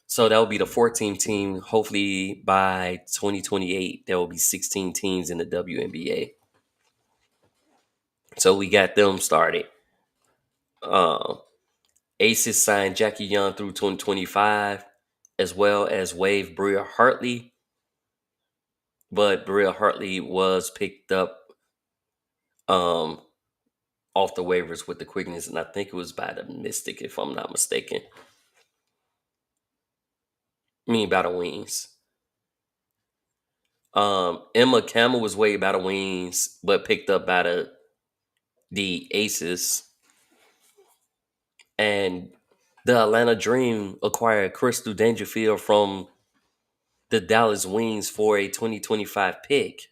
So that will be the 14th team. Hopefully by 2028, there will be 16 teams in the WNBA. So we got them started. Aces signed Jackie Young through 2025, as well as waived Bria Hartley. But Bria Hartley was picked up off the waivers with the quickness, and I think it was by the Mystic, if I'm not mistaken. I mean, by the Wings. Emma Campbell was waived by the Wings, but picked up by the Aces. And the Atlanta Dream acquired Crystal Dangerfield from the Dallas Wings for a 2025 pick.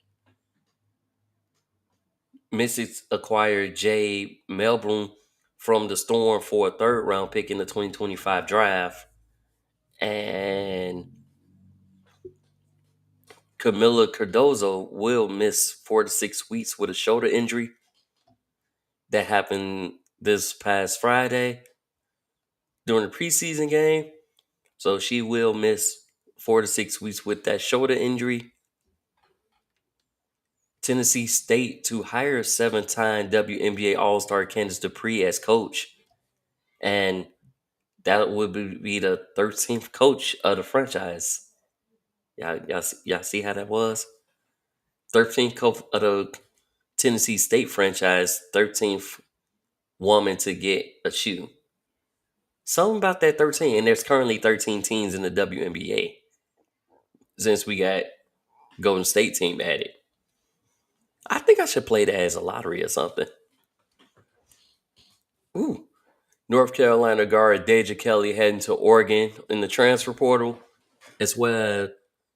Mystics acquired Jay Melbourne from the Storm for a third round pick in the 2025 draft. And Camila Cardozo will miss 4 to 6 weeks with a shoulder injury that happened this past Friday during the preseason game. So she will miss 4 to 6 weeks with that shoulder injury. Tennessee State to hire 7-time WNBA All-Star Candace Dupree as coach. And that would be the 13th coach of the franchise. Y'all see how that was? 13th coach of the Tennessee State franchise, 13th woman to get a shoe. Something about that 13, and there's currently 13 teams in the WNBA since we got Golden State team added. I think I should play that as a lottery or something. Ooh. North Carolina guard Deja Kelly heading to Oregon in the transfer portal, as well as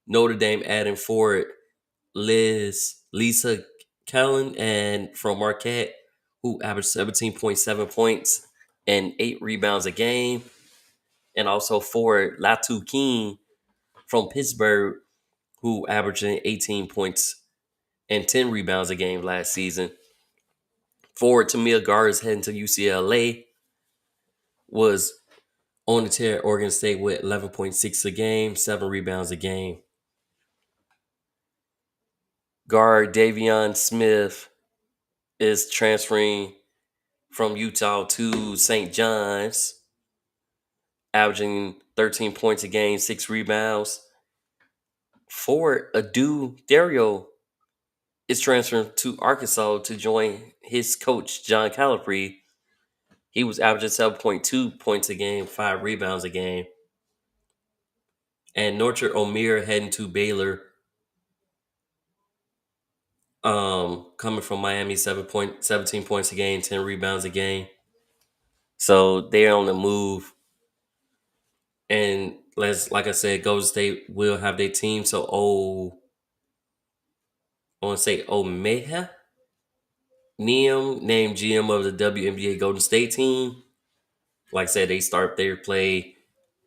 Notre Dame adding forward Lisa Callan and from Marquette, who averaged 17.7 points and 8 rebounds a game. And also forward Latu King from Pittsburgh, who averaging 18 points and 10 rebounds a game last season. Forward Tamia Gars heading to UCLA was on the tear at Oregon State with 11.6 a game, 7 rebounds a game. Guard Davion Smith is transferring from Utah to St. John's. averaging 13 points a game, 6 rebounds. Forward Adu Dario is transferring to Arkansas to join his coach, John Calipari. He was averaging 7.2 points a game, 5 rebounds a game. And Northrop O'Meara heading to Baylor, coming from Miami, 17 points a game, 10 rebounds a game. So they're on the move. And like I said, Golden State will have their team. So I want to say Omeha Neum, named GM of the WNBA Golden State team. Like I said, they start their play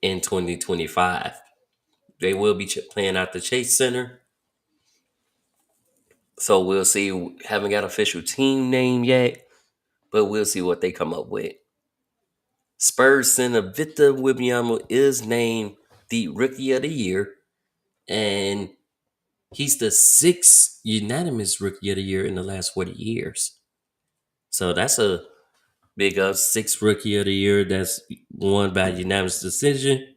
in 2025. They will be playing at the Chase Center. So we'll see. Haven't got official team name yet, but we'll see what they come up with. Spurs center Victor Wembanyama is named the Rookie of the Year, and he's the 6th unanimous Rookie of the Year in the last 40 years. So that's a big up. 6th Rookie of the Year that's won by unanimous decision.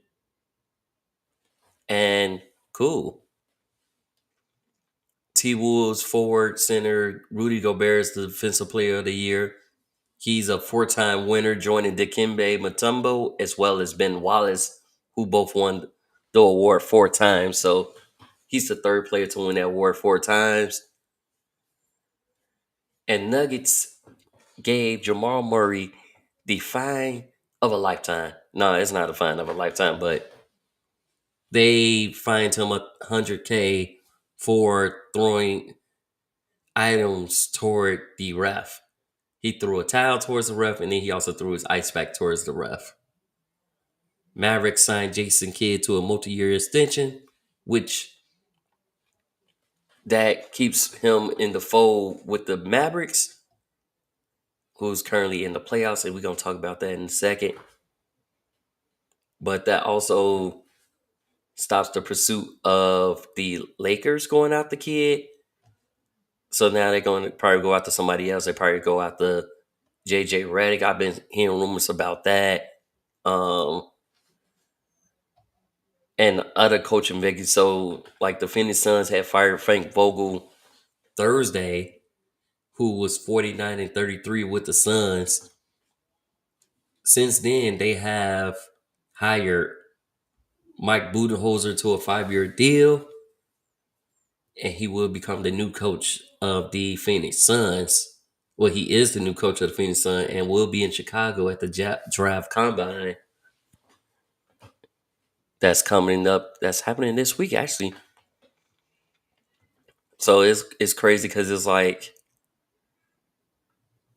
And cool. T-Wolves forward center Rudy Gobert is the Defensive Player of the Year. He's a 4-time winner, joining Dikembe Mutombo as well as Ben Wallace, who both won the award 4 times. So he's the 3rd player to win that award 4 times. And Nuggets gave Jamal Murray the fine of a lifetime. No, it's not a fine of a lifetime, but they fined him $100K for throwing items toward the ref. He threw a towel towards the ref, and then he also threw his ice pack towards the ref. Maverick signed Jason Kidd to a multi-year extension, which that keeps him in the fold with the Mavericks, who's currently in the playoffs, and we're going to talk about that in a second. But that also stops the pursuit of the Lakers going after Kidd. So now they're going to probably go after somebody else. They probably go after JJ Redick. I've been hearing rumors about that. And other coaching vacancies. So, like the Phoenix Suns had fired Frank Vogel Thursday, who was 49-33 with the Suns. Since then, they have hired Mike Budenholzer to a 5-year deal, and he will become the new coach of the Phoenix Suns. Well, he is the new coach of the Phoenix Suns and will be in Chicago at the draft combine that's coming up. That's happening this week, actually. So it's crazy because it's like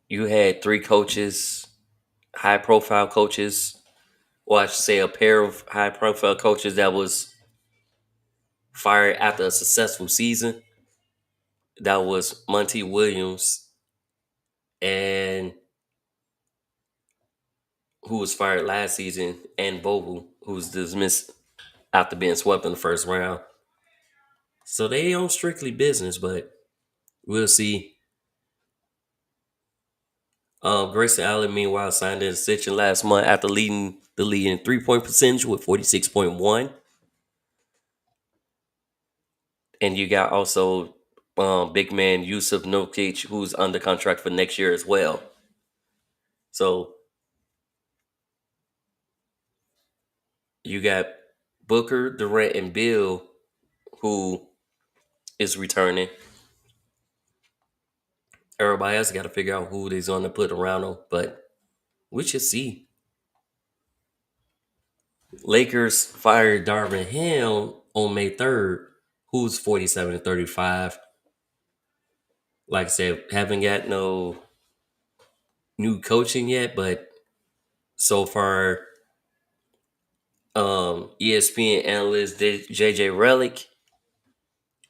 you had 3 coaches, high-profile coaches. Well, I should say a pair of high-profile coaches that was fired after a successful season. That was Monty Williams, and who was fired last season, and Vogel, who was dismissed after being swept in the first round. So they own strictly business, but we'll see. Grayson Allen, meanwhile, signed an extension last month after leading the league in 3-point percentage with 46.1. And you got also big man Yusuf Nurkic, who's under contract for next year as well. So you got Booker, Durant, and Bill, who is returning. Everybody else got to figure out who they're going to put around them, but we should see. Lakers fired Darvin Ham on May 3rd, who's 47-35. Like I said, haven't got no new coaching yet, but so far, ESPN analyst JJ Redick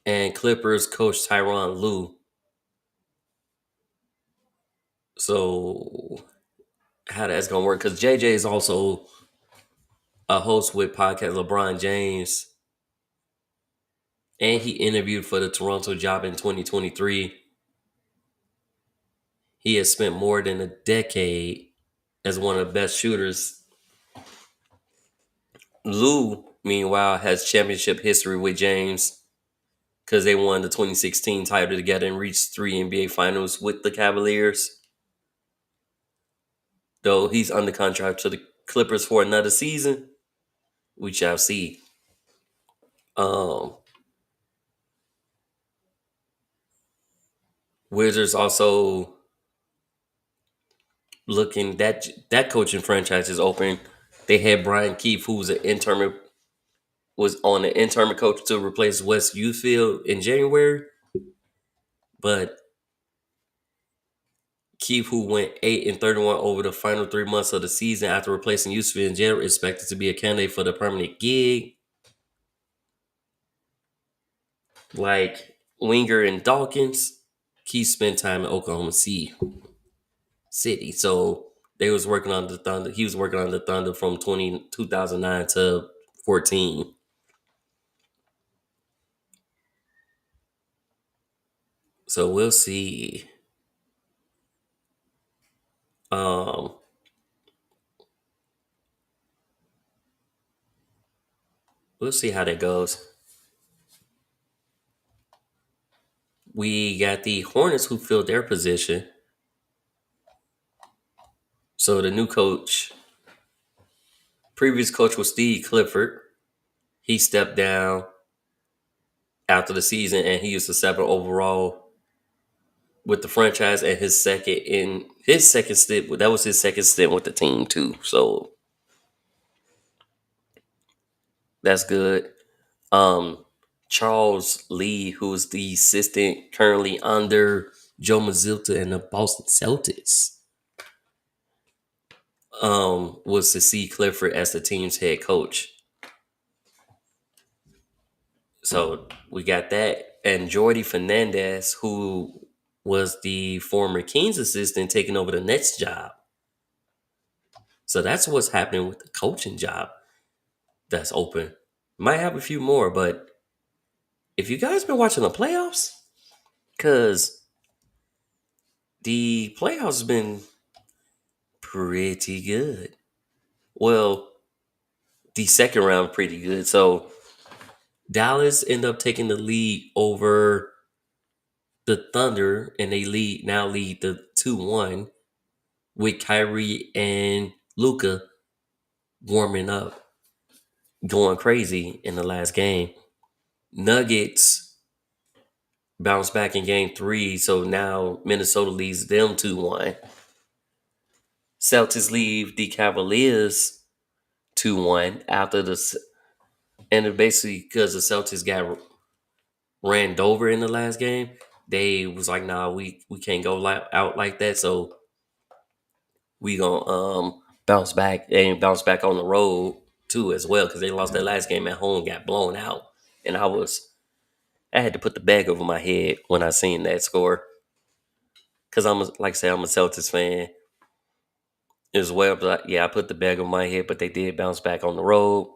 and Clippers coach Tyronn Lue. So how that's gonna work? Because JJ is also a host with podcast LeBron James, and he interviewed for the Toronto job in 2023. He has spent more than a decade as one of the best shooters Lou, meanwhile, has championship history with James because they won the 2016 title together and reached 3 NBA finals with the Cavaliers. Though he's under contract to the Clippers for another season, we shall see. Um, Wizards also looking that coaching franchise is open. They had Brian Keefe, who was on the interim coach to replace Wes Ufield in January, but Keefe, who went 8-31 over the final 3 months of the season after replacing Ufield in January, is expected to be a candidate for the permanent gig. Like Winger and Dawkins, Keefe spent time in Oklahoma City, so they was working on the Thunder. He was working on the Thunder from 2009 to 14. So we'll see. Um, we'll see how that goes. We got the Hornets who filled their position. So the new coach, previous coach was Steve Clifford. He stepped down after the season, and he was the 7th overall with the franchise, and his second stint. That was his second stint with the team too. So that's good. Charles Lee, who is the assistant currently under Joe Mazzulla and the Boston Celtics, was to see Clifford as the team's head coach. So we got that. And Jordy Fernandez, who was the former Kings assistant, taking over the Nets job. So that's what's happening with the coaching job that's open. Might have a few more, but if you guys been watching the playoffs, because the playoffs have been pretty good. Well, the second round pretty good. So Dallas ended up taking the lead over the Thunder, and they lead the 2-1 with Kyrie and Luka warming up, going crazy in the last game. Nuggets bounced back in game 3, so now Minnesota leads them 2-1. Celtics leave the Cavaliers 2-1 after and basically because the Celtics got ran over in the last game, they was like, nah, we can't go out like that, so we gonna bounce back and bounce back on the road too as well, because they lost their last game at home, got blown out, and I had to put the bag over my head when I seen that score, because I'm a Celtics fan as well. But yeah, I put the bag over my head, but they did bounce back on the road.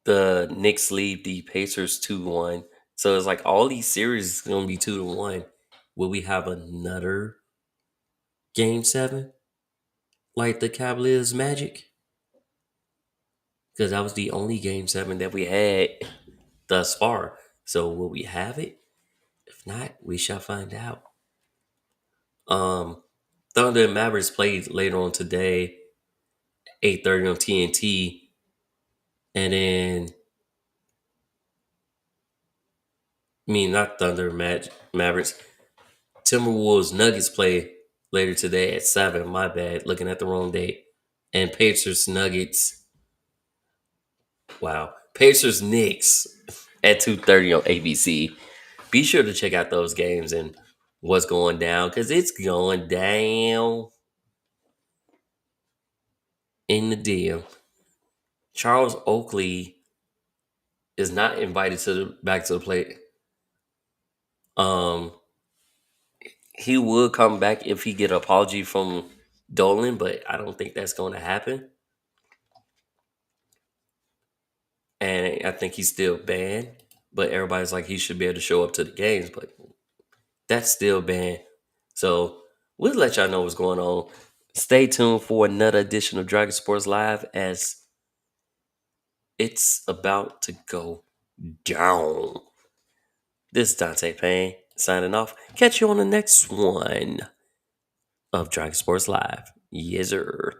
The Knicks lead the Pacers 2-1. So it's like all these series is gonna be 2-1. Will we have another game 7 like the Cavaliers Magic? Because that was the only game 7 that we had thus far. So will we have it? If not, we shall find out. Thunder and Mavericks played later on today, 8:30 on TNT, and then not Thunder Mavericks. Timberwolves Nuggets play later today at 7. My bad, looking at the wrong date. And Pacers Nuggets. Wow, Pacers Knicks at 2:30 on ABC. Be sure to check out those games and what's going down, because it's going down in the deal. Charles Oakley is not invited back to the plate. He would come back if he get an apology from Dolan, but I don't think that's going to happen. And I think he's still banned, but everybody's like he should be able to show up to the games, but that's still banned. So we'll let y'all know what's going on. Stay tuned for another edition of Dragon Sports Live as it's about to go down. This is Dante Payne signing off. Catch you on the next one of Dragon Sports Live. Yes, sir.